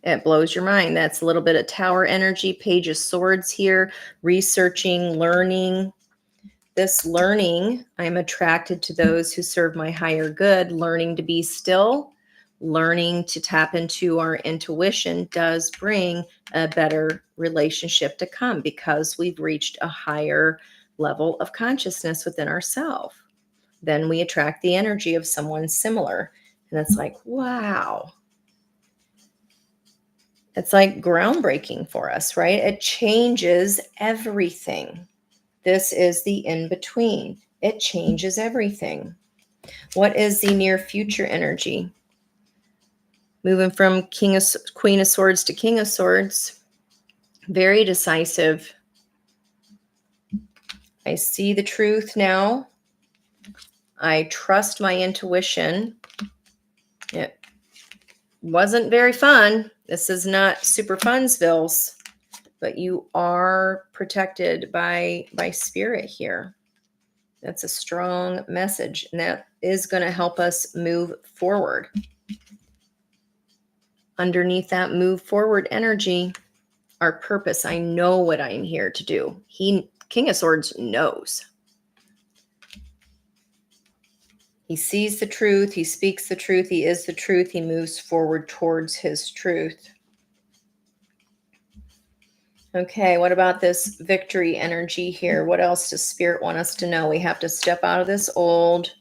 [SPEAKER 1] It blows your mind. That's a little bit of Tower energy, Page of Swords here, researching, learning. This learning, I'm attracted to those who serve my higher good, learning to be still, learning to tap into our intuition does bring a better relationship to come because we've reached a higher level of consciousness within ourselves. Then we attract the energy of someone similar. And it's like, wow. It's like groundbreaking for us, right? It changes everything. This is the in-between. It changes everything. What is the near future energy? Moving from Queen of Swords to King of Swords. Very decisive. I see the truth now. I trust my intuition. It wasn't very fun. This is not Super Funsvilles, but you are protected by spirit here. That's a strong message, and that is going to help us move forward. Underneath that move forward energy, our purpose. I know what I'm here to do. King of Swords knows. He sees the truth. He speaks the truth. He is the truth. He moves forward towards his truth. Okay, what about this victory energy here? What else does Spirit want us to know? We have to step out of this old.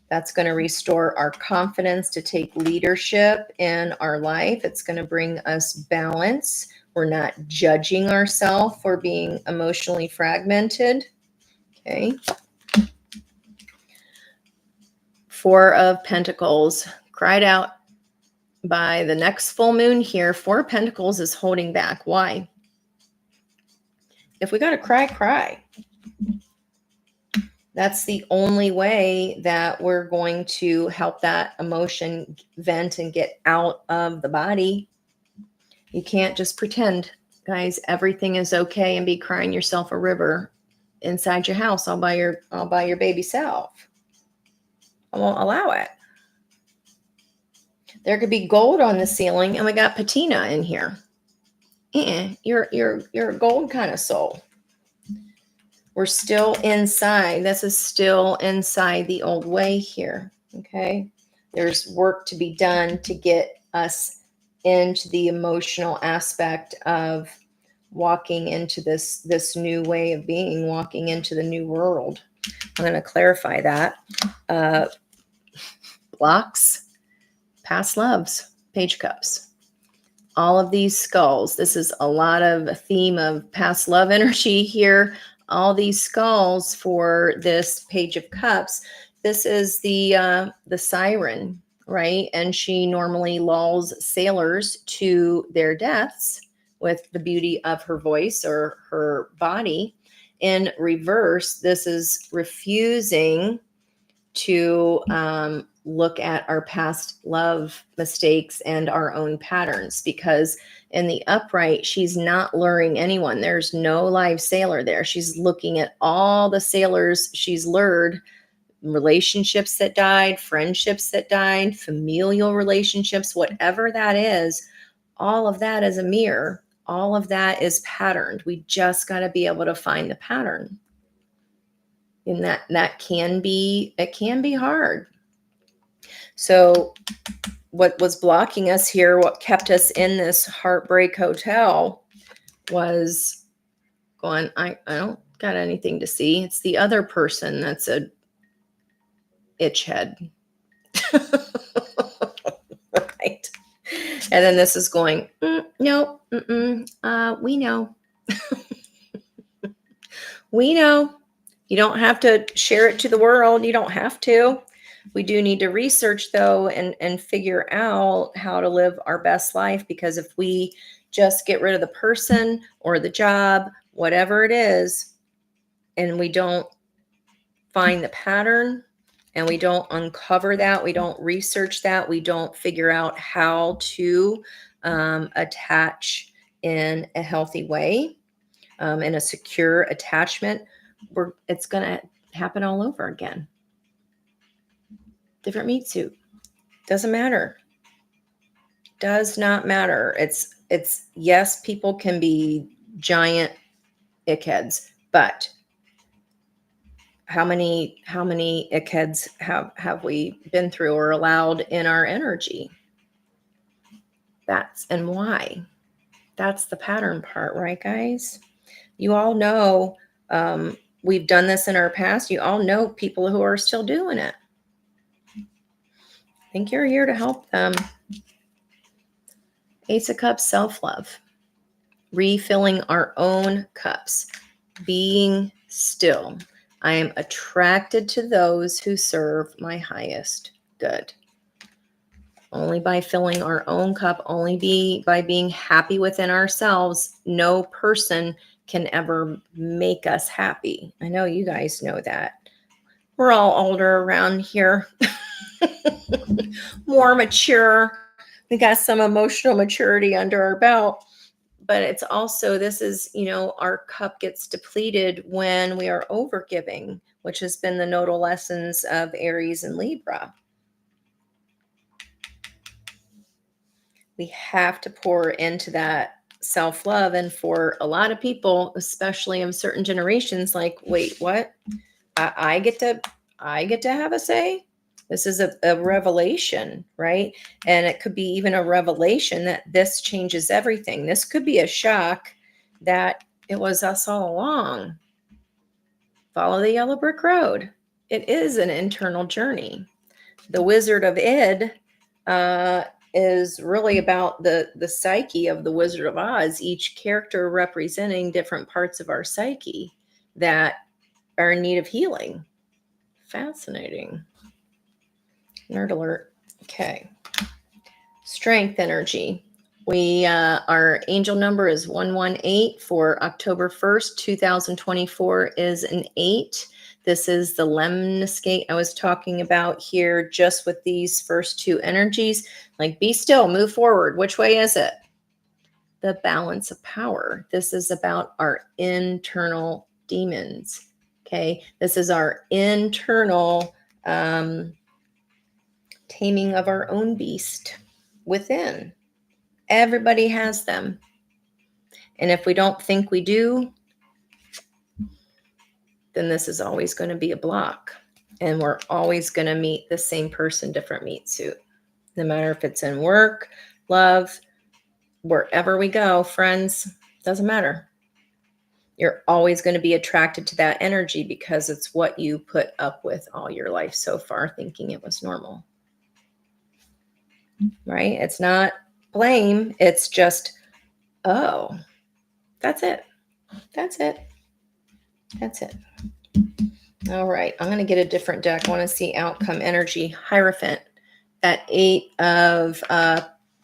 [SPEAKER 1] That's going to restore our confidence to take leadership in our life. It's going to bring us balance. We're not judging ourselves for being emotionally fragmented. Okay. Four of Pentacles, cried out by the next full moon here. Four of Pentacles is holding back. Why? If we got to cry, cry. That's the only way that we're going to help that emotion vent and get out of the body. You can't just pretend, guys, everything is okay and be crying yourself a river inside your house all by your baby self. I won't allow it. There could be gold on the ceiling and we got patina in here. You're a gold kind of soul. We're still inside. This is still inside the old way here. Okay. There's work to be done to get us into the emotional aspect of walking into this new way of being, walking into the new world. I'm going to clarify that. Blocks, past loves, Page Cups. All of these skulls. This is a lot of a theme of past love energy here. All these skulls for this Page of Cups. This is the siren, right? And she normally lulls sailors to their deaths with the beauty of her voice or her body. In reverse, this is refusing to look at our past love mistakes and our own patterns, because in the upright, she's not luring anyone. There's no live sailor there. She's looking at all the sailors she's lured, relationships that died, friendships that died, familial relationships, whatever that is. All of that is a mirror. All of that is patterned. We just got to be able to find the pattern. And that can be hard. So what was blocking us here, what kept us in this heartbreak hotel was going, I don't got anything to see. It's the other person that's a itch head. Right. And then this is going, no, we know. We know. You don't have to share it to the world. You don't have to. We do need to research, though, and figure out how to live our best life, because if we just get rid of the person or the job, whatever it is, and we don't find the pattern and we don't uncover that, we don't research that, we don't figure out how to attach in a healthy way, in a secure attachment, it's going to happen all over again. Different meat suit. Doesn't matter. Does not matter. It's yes, people can be giant ickheads, but how many ickheads have we been through or allowed in our energy? And why? That's the pattern part, right, guys? You all know, we've done this in our past. You all know people who are still doing it. I think you're here to help them. Ace of Cups, self-love. Refilling our own cups. Being still. I am attracted to those who serve my highest good. Only by filling our own cup, by being happy within ourselves. No person can ever make us happy. I know you guys know that. We're all older around here, more mature. We got some emotional maturity under our belt. But it's also, this is, our cup gets depleted when we are overgiving, which has been the nodal lessons of Aries and Libra. We have to pour into that self-love. And for a lot of people, especially in certain generations, like, wait, what? I get to have a say? This is a revelation, right? And it could be even a revelation that this changes everything. This could be a shock that it was us all along. Follow the yellow brick road. It is an internal journey. The Wizard of Id is really about the psyche of the Wizard of Oz, each character representing different parts of our psyche that are in need of healing. Fascinating. Nerd alert. Okay. Strength energy. Our angel number is 118 for October 1st, 2024 is an 8. This is the lemniscate I was talking about here, just with these first two energies. Like, be still, move forward. Which way is it? The balance of power. This is about our internal demons. Okay. This is our internal taming of our own beast within. Everybody has them. And if we don't think we do, then this is always going to be a block. And we're always going to meet the same person, different meat suit. No matter if it's in work, love, wherever we go, friends, doesn't matter. You're always going to be attracted to that energy because it's what you put up with all your life so far, thinking it was normal. Right? It's not blame. It's just, oh, that's it. That's it. That's it. All right. I'm going to get a different deck. I want to see outcome energy. Hierophant. That 8 of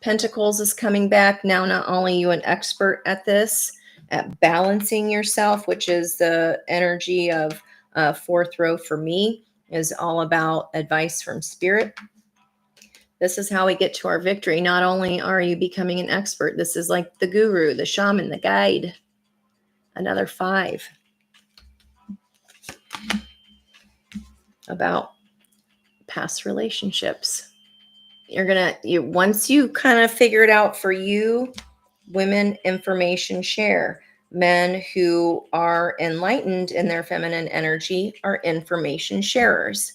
[SPEAKER 1] Pentacles is coming back. Now, not only are you an expert at this, at balancing yourself, which is the energy of 4th row for me, is all about advice from spirit. This is how we get to our victory. Not only are you becoming an expert, this is like the guru, the shaman, the guide. Another 5. About past relationships. Once you kind of figure it out for you, women, information share. Men who are enlightened in their feminine energy are information sharers.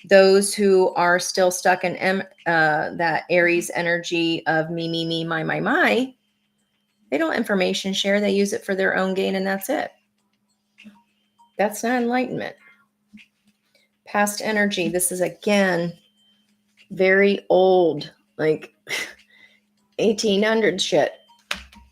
[SPEAKER 1] Those who are still stuck in that Aries energy of me, my, they don't information share. They use it for their own gain, and that's it. That's not enlightenment. Past energy. This is, again, very old, like 1800 shit.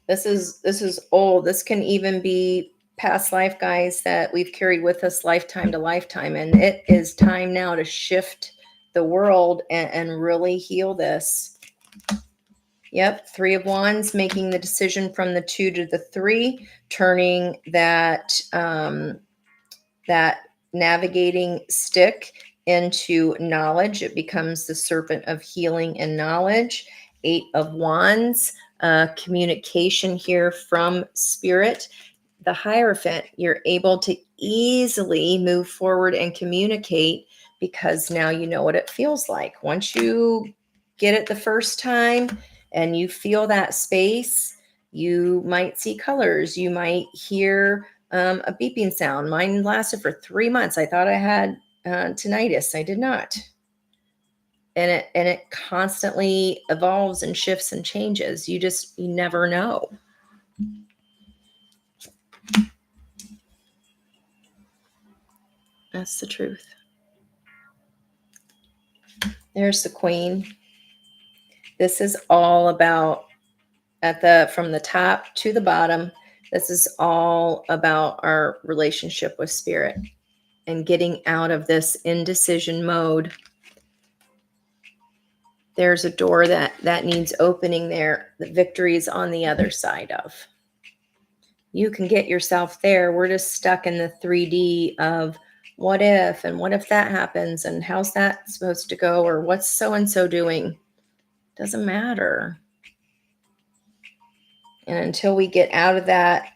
[SPEAKER 1] This is old. This can even be past life, guys, that we've carried with us lifetime to lifetime. And it is time now to shift the world and really heal this. Yep. 3 of Wands, making the decision from the 2 to the 3, turning that navigating stick into knowledge. It becomes the serpent of healing and knowledge. 8 of Wands, communication here from spirit. The Hierophant, you're able to easily move forward and communicate because now you know what it feels like. Once you get it the first time and you feel that space, you might see colors. You might hear a beeping sound. Mine lasted for 3 months. I thought I had tinnitus. I did not. And it constantly evolves and shifts and changes. You never know. That's the truth. There's the Queen. This is all about from the top to the bottom. This is all about our relationship with spirit and getting out of this indecision mode. There's a door that needs opening there. The victory is on the other side of. You can get yourself there. We're just stuck in the 3D of what if, and what if that happens, and how's that supposed to go, or what's so-and-so doing? Doesn't matter. And until we get out of that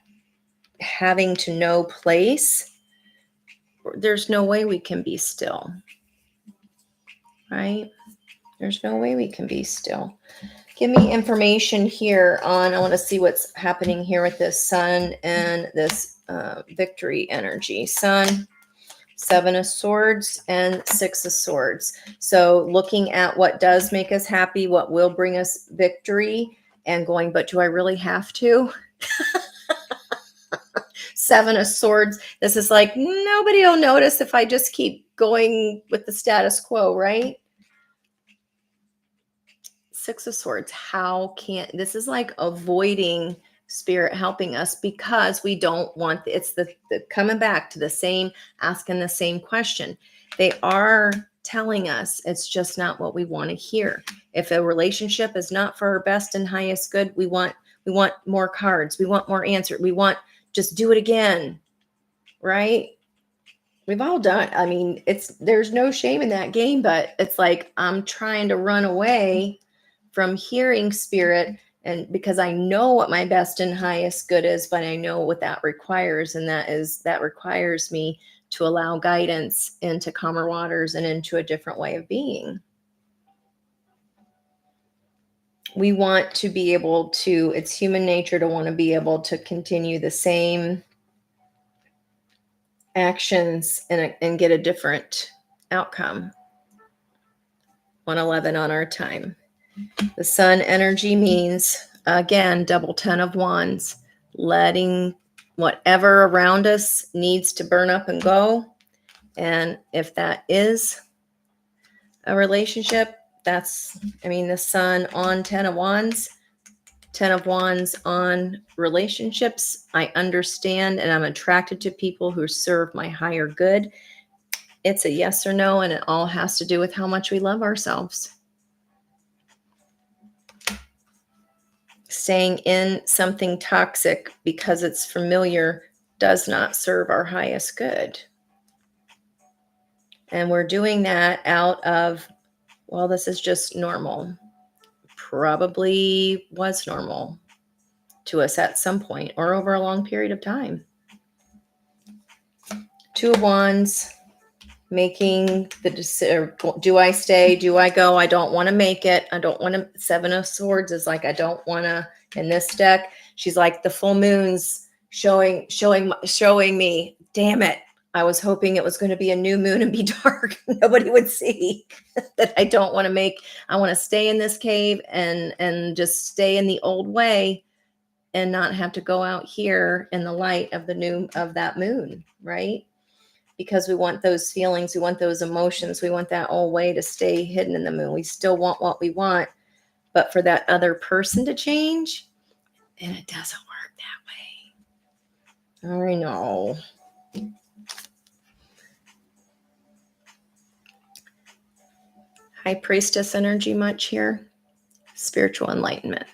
[SPEAKER 1] having to know place, there's no way we can be still. Right? There's no way we can be still. Give me information here on, I want to see what's happening here with this sun and this victory energy. Sun, 7 of Swords, and 6 of Swords. So looking at what does make us happy, what will bring us victory, and going, but do I really have to? 7 of Swords. This is like, nobody will notice if I just keep going with the status quo, right? 6 of Swords. This is like avoiding spirit helping us because we don't want, it's the coming back to the same, asking the same question. They are telling us it's just not what we want to hear. If a relationship is not for our best and highest good, we want more cards. We want more answers. We want just do it again, right? We've all done. I mean, there's no shame in that game, but it's like I'm trying to run away from hearing spirit, and because I know what my best and highest good is, but I know what that requires, and that requires me to allow guidance into calmer waters and into a different way of being. We want to be able to, it's human nature to want to be able to continue the same actions and get a different outcome. 111 on our time. The sun energy means, again, double 10 of wands, letting whatever around us needs to burn up and go. And if that is a relationship, the sun on 10 of wands, 10 of wands on relationships. I understand and I'm attracted to people who serve my higher good. It's a yes or no, and it all has to do with how much we love ourselves. Staying in something toxic because it's familiar does not serve our highest good. And we're doing that out of, well, this is just normal. Probably was normal to us at some point or over a long period of time. 2 of wands, making the decision. Do I stay? Do I go? I don't want to make it. I don't want to. 7 of swords is like, I don't want to. In this deck, she's like the full moon's showing me, damn it. I was hoping it was going to be a new moon and be dark. Nobody would see that I don't want to make, I want to stay in this cave and just stay in the old way and not have to go out here in the light of that moon, right? Because we want those feelings, we want those emotions, we want that old way to stay hidden in the moon. We still want what we want, but for that other person to change, and it doesn't work that way. I know. High Priestess energy much here? Spiritual enlightenment.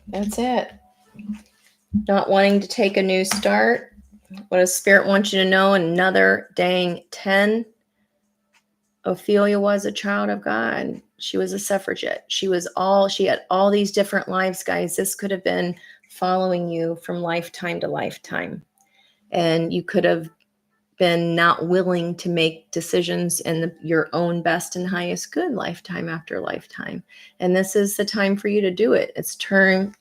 [SPEAKER 1] That's it. Not wanting to take a new start. What does Spirit want you to know? Another dang 10. Ophelia was a child of God. She was a suffragette. She had all these different lives, guys. This could have been following you from lifetime to lifetime. And you could have been not willing to make decisions in your own best and highest good lifetime after lifetime. And this is the time for you to do it. It's time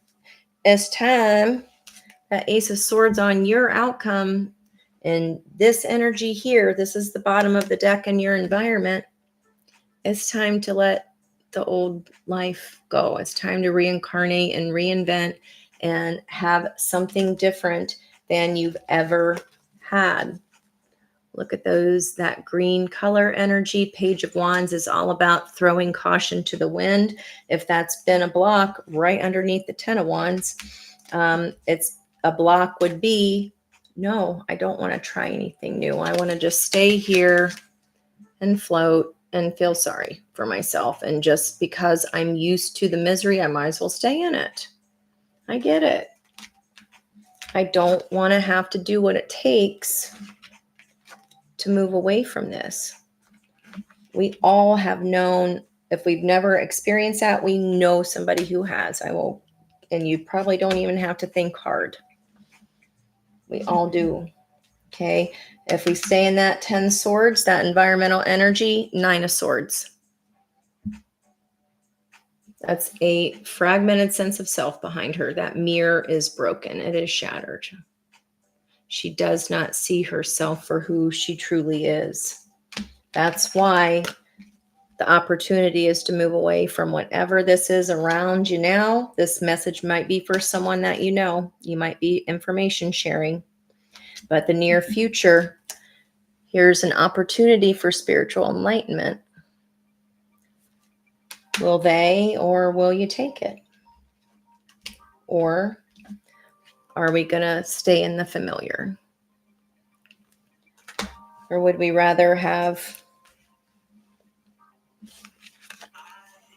[SPEAKER 1] that Ace of Swords on your outcome and this energy here. This is the bottom of the deck in your environment. It's time to let the old life go. It's time to reincarnate and reinvent and have something different than you've ever had. Look at that green color energy. Page of Wands is all about throwing caution to the wind. If that's been a block right underneath the Ten of Wands, it's a block would be, no, I don't want to try anything new. I want to just stay here and float and feel sorry for myself. And just because I'm used to the misery, I might as well stay in it. I get it. I don't want to have to do what it takes to move away from this. We all have known, if we've never experienced that, we know somebody who has. And you probably don't even have to think hard. We all do. Okay. If we stay in that 10 swords, that environmental energy, 9 of swords. That's a fragmented sense of self behind her. That mirror is broken. It is shattered. She does not see herself for who she truly is. That's why the opportunity is to move away from whatever this is around you now. This message might be for someone that you know. You might be information sharing. But the near future, here's an opportunity for spiritual enlightenment. Will they, or will you take it? Or are we going to stay in the familiar? Or would we rather have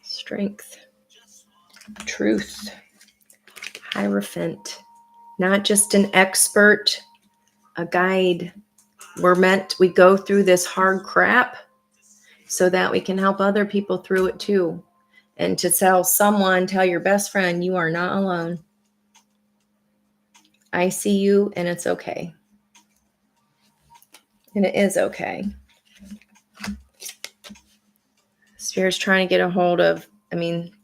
[SPEAKER 1] strength, truth, Hierophant, not just an expert, a guide. We go through this hard crap so that we can help other people through it too. And to tell your best friend, you are not alone. I see you and it's okay. And it is okay. Spirit's trying to get a hold of,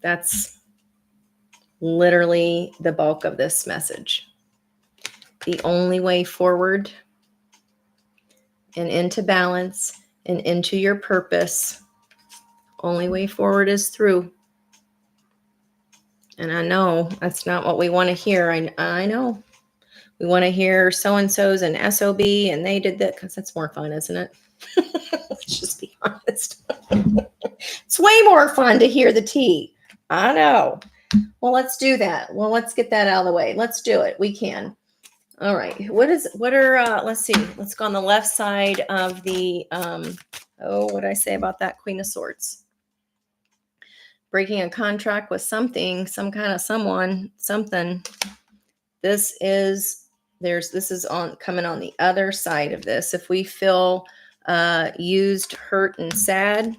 [SPEAKER 1] that's literally the bulk of this message. The only way forward and into balance and into your purpose, only way forward is through. And I know that's not what we want to hear. I know. We want to hear so-and-so's an SOB and they did that because that's more fun, isn't it? Let's just be honest. It's way more fun to hear the tea. I know. Well, let's do that. Well, let's get that out of the way. Let's do it. We can. All right. Let's see. Let's go on the left side of the, what did I say about that Queen of Swords? Breaking a contract with something, some kind of someone, something. This is coming on the other side of this. If we feel used, hurt, and sad,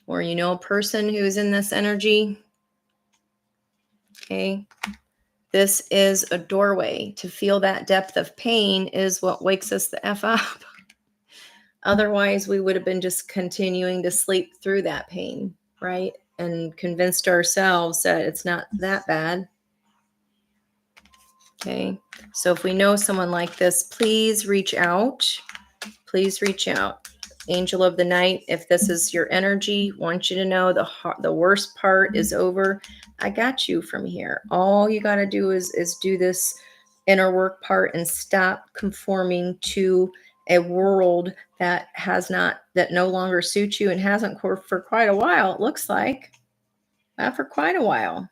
[SPEAKER 1] or a person who's in this energy, okay, this is a doorway. To feel that depth of pain is what wakes us the F up. Otherwise, we would have been just continuing to sleep through that pain, right? And convinced ourselves that it's not that bad. Okay, so if we know someone like this, please reach out. Please reach out. Angel of the night, if this is your energy, want you to know the worst part is over. I got you from here. All you got to do is do this inner work part and stop conforming to a world that no longer suits you and hasn't for quite a while. It looks like not for quite a while.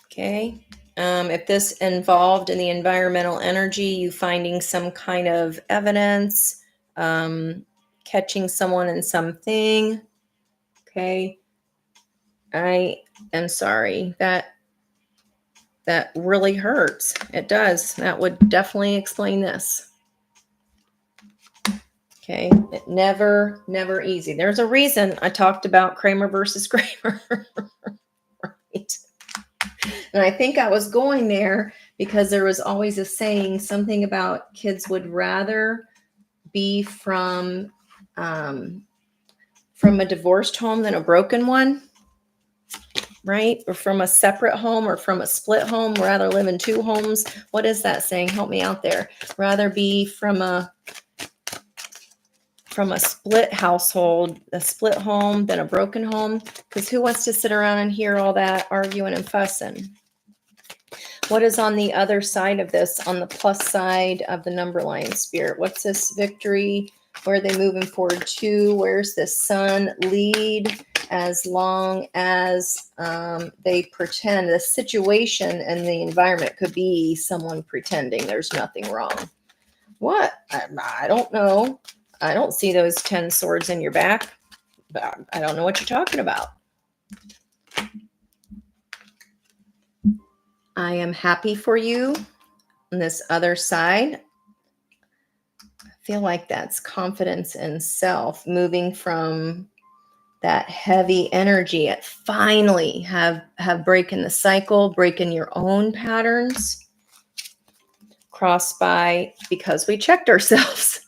[SPEAKER 1] Okay. If this involved in the environmental energy, you finding some kind of evidence, catching someone in something. Okay. I am sorry. That really hurts. It does. That would definitely explain this. Okay. Never easy. There's a reason I talked about Kramer versus Kramer. Right. And I think I was going there because there was always a saying, something about kids would rather be from a divorced home than a broken one, right? Or from a separate home or from a split home, rather live in two homes. What is that saying? Help me out there. Rather be from a split household, a split home than a broken home. Because who wants to sit around and hear all that arguing and fussing? What is on the other side of this, on the plus side of the number line, Spirit? What's this victory? Where are they moving forward to? Where's the sun lead? As long as they pretend, the situation and the environment could be someone pretending there's nothing wrong. What? I don't know. I don't see those 10 swords in your back. But I don't know what you're talking about. I am happy for you on this other side. I feel like that's confidence in self, moving from that heavy energy at finally have breaking the cycle, breaking your own patterns. Crossed by because we checked ourselves.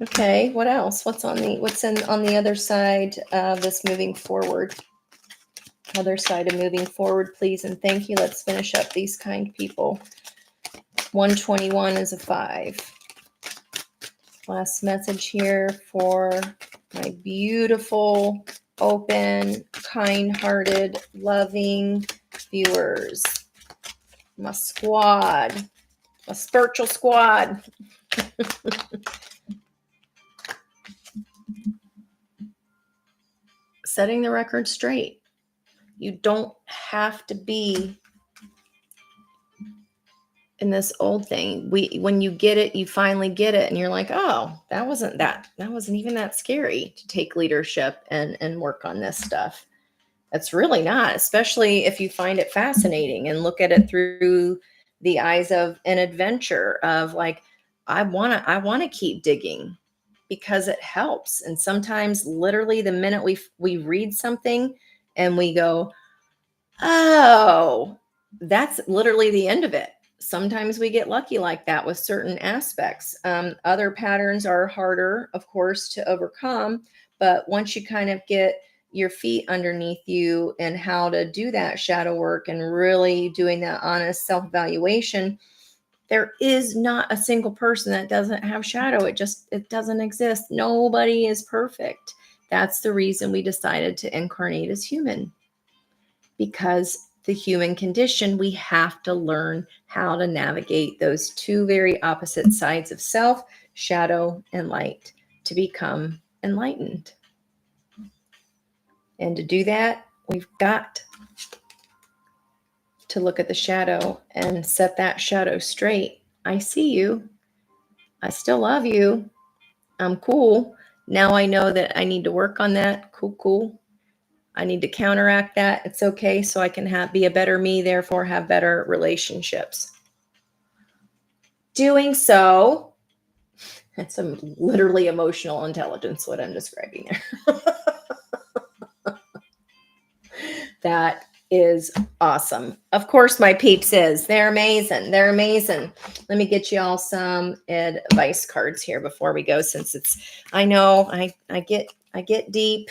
[SPEAKER 1] Okay, what else? What's on the other side of this moving forward? Other side of moving forward, please and thank you. Let's finish up these kind people. 121 is a 5. Last message here for my beautiful, open, kind-hearted, loving viewers. My squad, my spiritual squad. Setting the record straight. You don't have to be in this old thing. When you get it, you finally get it, and you're like, oh, that wasn't even that scary to take leadership and work on this stuff. It's really not, especially if you find it fascinating and look at it through the eyes of an adventure of like, I want to keep digging because it helps. And sometimes literally the minute we read something and we go, oh, that's literally the end of it. Sometimes we get lucky like that with certain aspects. Other patterns are harder, of course, to overcome. But once you kind of get your feet underneath you and how to do that shadow work and really doing that honest self-evaluation, there is not a single person that doesn't have shadow. It doesn't exist. Nobody is perfect. That's the reason we decided to incarnate as human. Because the human condition, we have to learn how to navigate those two very opposite sides of self, shadow and light, to become enlightened. And to do that, we've got to look at the shadow and set that shadow straight. I see you. I still love you. I'm cool. Now I know that I need to work on that. Cool. I need to counteract that. It's okay. So I can be a better me, therefore have better relationships. Doing so, that's some literally emotional intelligence, what I'm describing there. That is awesome. Of course, my peeps they're amazing. They're amazing. Let me get you all some advice cards here before we go, since I know I get deep.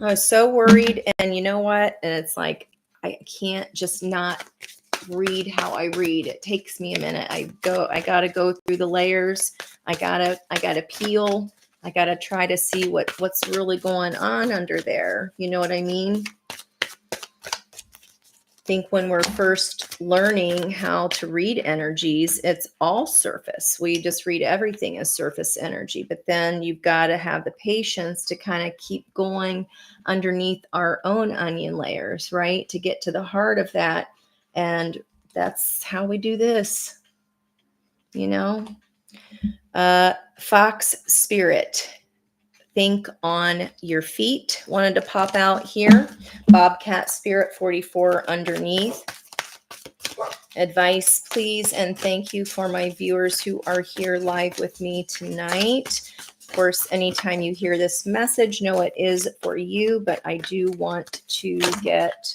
[SPEAKER 1] I was so worried, and you know what? And it's like, I can't just not read how I read. It takes me a minute. I got to go through the layers. I got to peel. I got to try to see what's really going on under there. You know what I mean? I think when we're first learning how to read energies, it's all surface. We just read everything as surface energy, but then you've got to have the patience to kind of keep going underneath our own onion layers, right? To get to the heart of that. And that's how we do this, you know? Fox Spirit, think on your feet. Wanted to pop out here. Bobcat Spirit 44 underneath. Advice, please, and thank you for my viewers who are here live with me tonight. Of course, anytime you hear this message, know it is for you, but I do want to get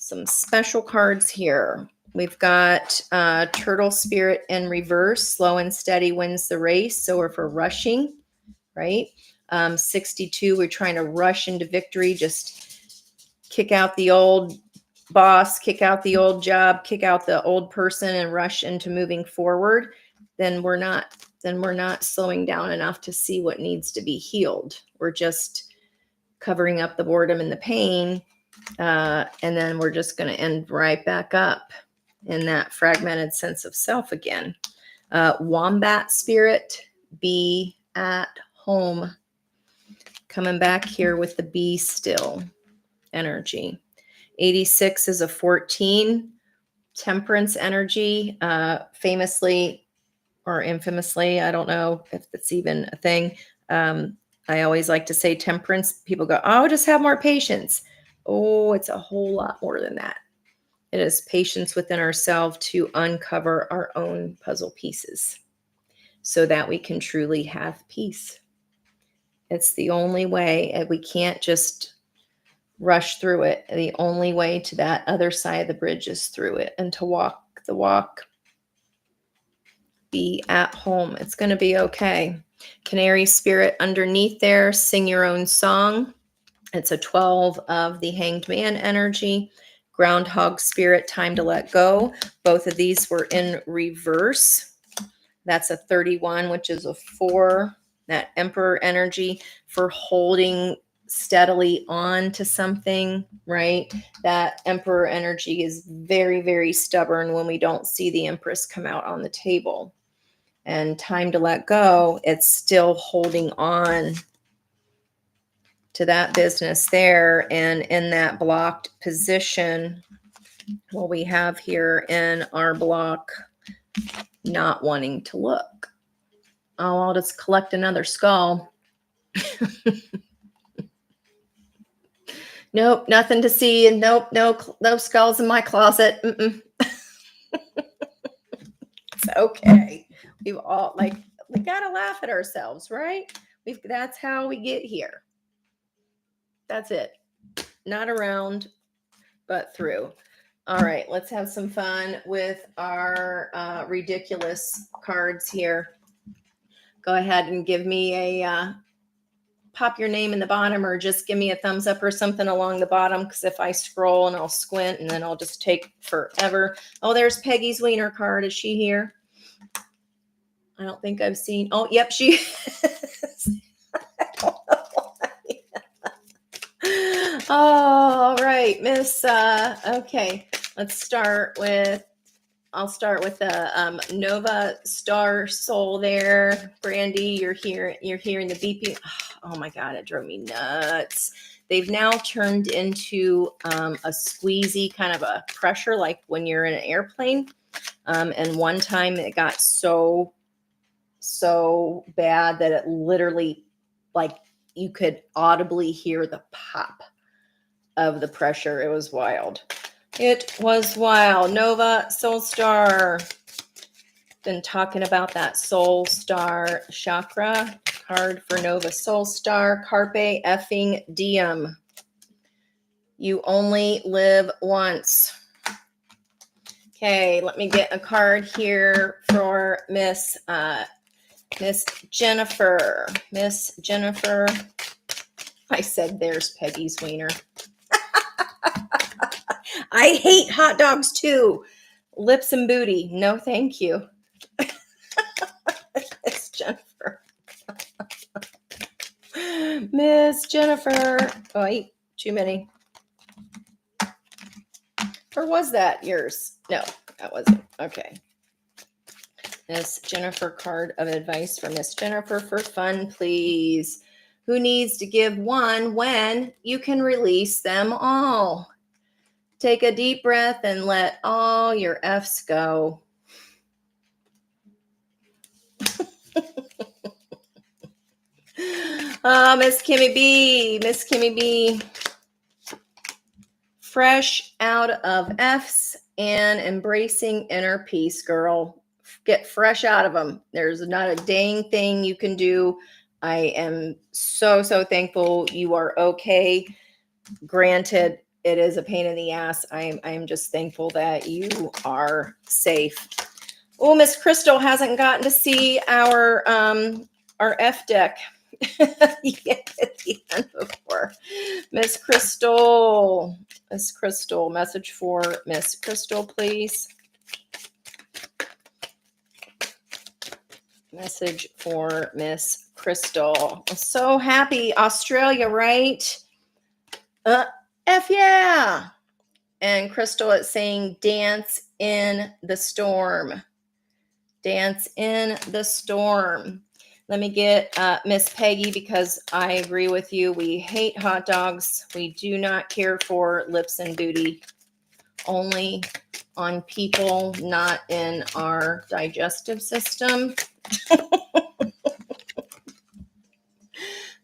[SPEAKER 1] some special cards here. We've got Turtle Spirit in reverse. Slow and steady wins the race. So if we're rushing, right? 62, we're trying to rush into victory. Just kick out the old boss, kick out the old job, kick out the old person and rush into moving forward. Then we're not slowing down enough to see what needs to be healed. We're just covering up the boredom and the pain. And then we're just going to end right back up in that fragmented sense of self again. Wombat Spirit, be at home. Coming back here with the be still energy. 86 is a 14. Temperance energy, famously or infamously, I don't know if it's even a thing. I always like to say temperance. People go, oh, just have more patience. Oh, it's a whole lot more than that. It is patience within ourselves to uncover our own puzzle pieces so that we can truly have peace. It's the only way. We can't just rush through it. The only way to that other side of the bridge is through it, and to walk the walk. Be at home. It's going to be okay. Canary Spirit underneath there, sing your own song. It's a 12 of the Hanged Man energy. Groundhog Spirit, time to let go. Both of these were in reverse. That's a 31, which is a 4. That Emperor energy for holding steadily on to something, right? That Emperor energy is very, very stubborn when we don't see the Empress come out on the table. And time to let go, it's still holding on to that business there. And in that blocked position, what we have here in our block, not wanting to look. Oh, I'll just collect another skull. Nope, nothing to see. And nope, no skulls in my closet. It's okay. We've all, like, we got to laugh at ourselves, right? That's how we get here. That's it. Not around, but through. All right, let's have some fun with our ridiculous cards here. Go ahead and give me a pop your name in the bottom, or just give me a thumbs up or something along the bottom, because if I scroll and I'll squint and then I'll just take forever. Oh, there's Peggy's Wiener card. Is she here? I don't think I've seen. Oh, yep, she is. I don't know why. All right, Miss. Okay, I'll start with the Nova Star Soul there. Brandy, you're hearing the beeping. Oh my God, it drove me nuts. They've now turned into a squeezy kind of a pressure, like when you're in an airplane. And one time it got so bad that it literally, like, you could audibly hear the pop of the pressure. It was wild. It was wild. Nova Soul Star. Been talking about that Soul Star chakra. Card for Nova Soul Star. Carpe effing diem. You only live once. Okay, let me get a card here for Miss Jennifer. Miss Jennifer. I said there's Peggy's Wiener. I hate hot dogs too. Lips and booty. No, thank you. Miss Jennifer. Miss Jennifer. Oh, wait, too many. Or was that yours? No, that wasn't. Okay. Miss Jennifer, card of advice for Miss Jennifer for fun, please. Who needs to give one when you can release them all? Take a deep breath and let all your F's go. Miss Kimmy B. Miss Kimmy B. Fresh out of F's and embracing inner peace, girl. Get fresh out of them. There's not a dang thing you can do. I am so thankful you are okay. Granted, it is a pain in the ass. I'm just thankful that you are safe. Oh, Miss Crystal hasn't gotten to see our F deck yet at the end before. Miss Crystal, message for Miss Crystal, please. Message for Miss Crystal. I'm so happy. Australia, right? F yeah. And Crystal is saying dance in the storm. Dance in the storm. Let me get Miss Peggy, because I agree with you. We hate hot dogs. We do not care for lips and booty. Only on people, not in our digestive system.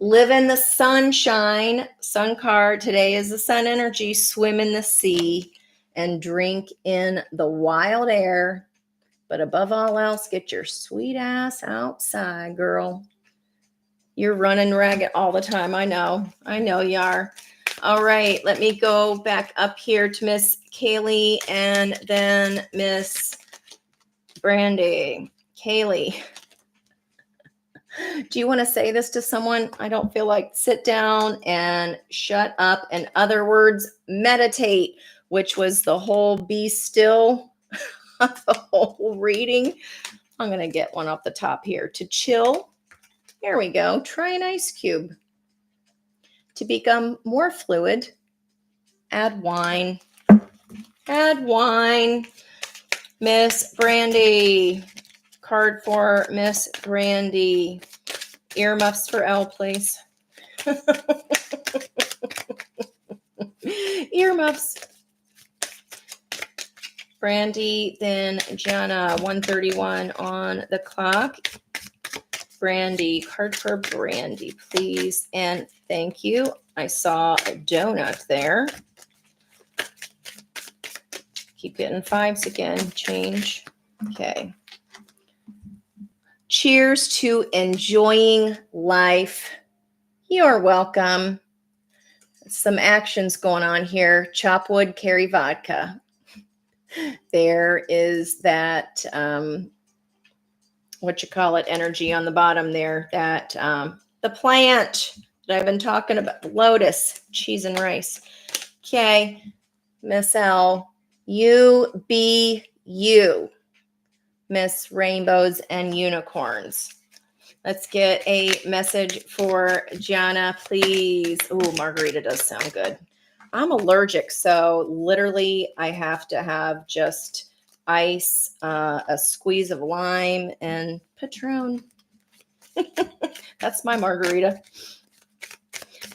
[SPEAKER 1] Live in the sunshine. Sun card. Today is the sun energy. Swim in the sea and drink in the wild air. But above all else, get your sweet ass outside, girl. You're running ragged all the time. I know you are. All right. Let me go back up here to Miss Kaylee and then Miss Brandy. Kaylee. Do you want to say this to someone? I don't feel like sit down and shut up. In other words, meditate, which was the whole be still, the whole reading. I'm going to get one off the top here. To chill. Here we go. Try an ice cube. To become more fluid, add wine. Add wine. Miss Brandy. Card for Miss Brandy. Earmuffs for Elle, please. Earmuffs. Brandy, then Jana. 1:31 on the clock. Brandy. Card for Brandy, please. And thank you. I saw a donut there. Keep getting fives again. Change. Okay. Cheers to enjoying life. You're welcome. Some actions going on here. Chop wood, carry vodka. There is that, energy on the bottom there. That the plant that I've been talking about. Lotus, cheese and rice. Okay, Miss L, you be you. Miss Rainbows and Unicorns. Let's get a message for Jana, please. Oh, margarita does sound good. I'm allergic, so literally I have to have just ice, a squeeze of lime, and Patron. That's my margarita.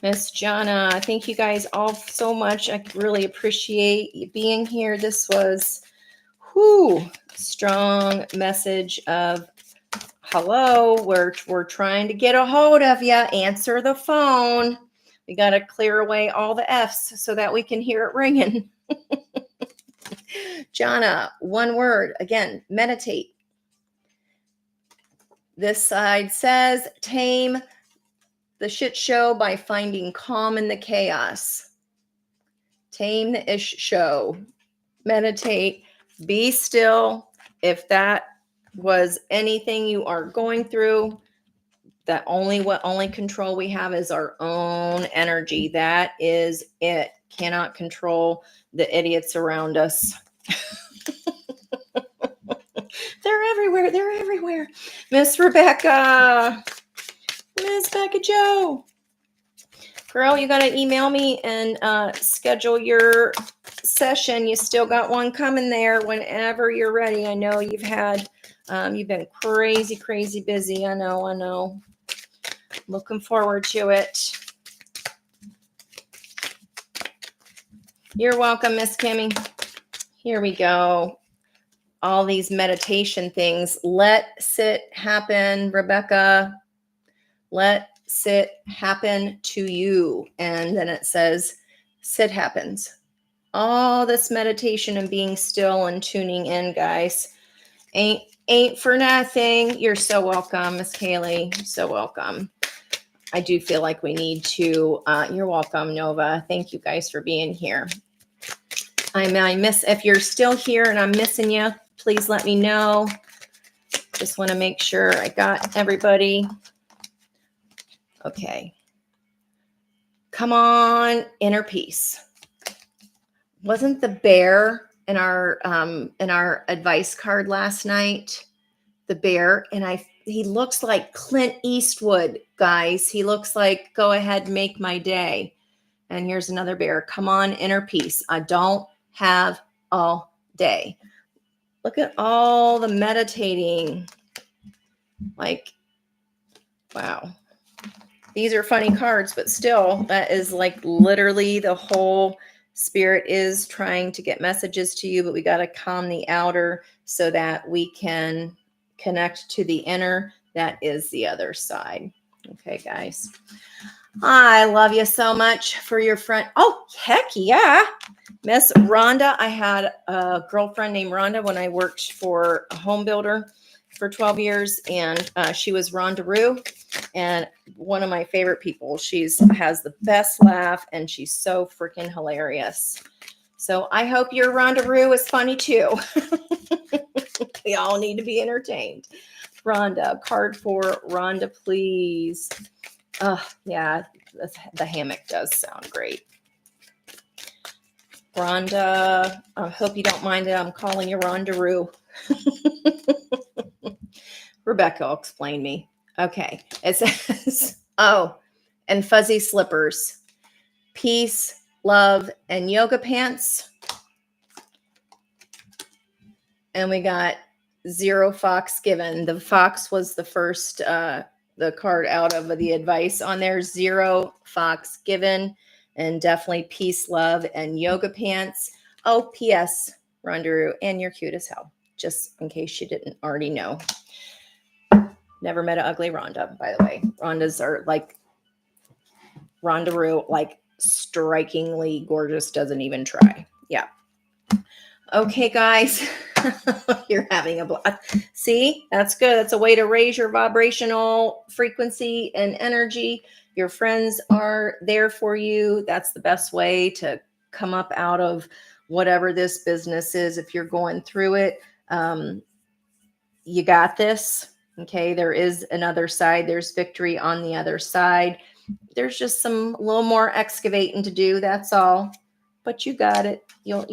[SPEAKER 1] Miss Jana, thank you guys all so much. I really appreciate you being here. This was strong message of hello. We're trying to get a hold of you. Answer the phone. We got to clear away all the F's so that we can hear it ringing. Jana, one word. Again, meditate. This side says tame the shit show by finding calm in the chaos. Tame the ish show. Meditate. Be still. If that was anything you are going through, that only control we have is our own energy. That is it. Cannot control the idiots around us. They're everywhere. They're everywhere. Miss Rebecca. Miss Becca Joe. Girl, you got to email me and schedule your session. You still got one coming there whenever you're ready. I know you've been crazy busy. I know. Looking forward to it. You're welcome, Miss Kimmy. Here we go. All these meditation things. Let sit happen, Rebecca. Let sit happen to you. And then it says, sit happens. All this meditation and being still and tuning in, guys. Ain't for nothing. You're so welcome, Miss Kaylee. So welcome. I do feel like we need to, you're welcome, Nova. Thank you guys for being here. If you're still here and I'm missing you, please let me know. Just want to make sure I got everybody. Okay. Come on, inner peace. Wasn't the bear in our advice card last night? The bear, and he looks like Clint Eastwood, guys. He looks like, go ahead, make my day. And here's another bear. Come on, inner peace. I don't have all day. Look at all the meditating. Like, wow. These are funny cards, but still, that is like literally the whole spirit is trying to get messages to you, but we got to calm the outer so that we can connect to the inner. That is the other side. Okay, guys. I love you so much for your friend. Oh, heck yeah. Miss Rhonda. I had a girlfriend named Rhonda when I worked for a home builder for 12 years, and she was Rhonda Rue, and one of my favorite people. Has the best laugh, and she's so freaking hilarious. So I hope your Rhonda Rue is funny too. We all need to be entertained. Rhonda, card for Rhonda, please. Yeah, the hammock does sound great. Rhonda, I hope you don't mind that I'm calling you Rhonda Rue. Rebecca will explain me. Okay. It says, and fuzzy slippers, peace, love, and yoga pants. And we got 0 fox given. The fox was the first, the card out of the advice on there. 0 fox given, and definitely peace, love, and yoga pants. Oh, P.S. Rhonda, and you're cute as hell, just in case you didn't already know. Never met an ugly Rhonda, by the way. Rhondas are like Rhonda Rue, like strikingly gorgeous, doesn't even try. Yeah. Okay, guys. You're having a blast. See, that's good. That's a way to raise your vibrational frequency and energy. Your friends are there for you. That's the best way to come up out of whatever this business is. If you're going through it, you got this. Okay, there is another side. There's victory on the other side. There's just a little more excavating to do. That's all. But you got it. You'll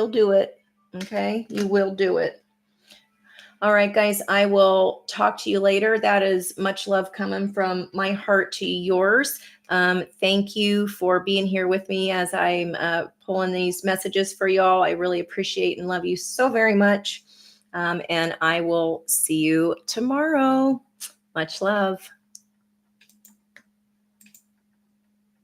[SPEAKER 1] do it. Okay, you will do it. All right, guys, I will talk to you later. That is much love coming from my heart to yours. Thank you for being here with me as I'm pulling these messages for y'all. I really appreciate and love you so very much. And I will see you tomorrow. Much love.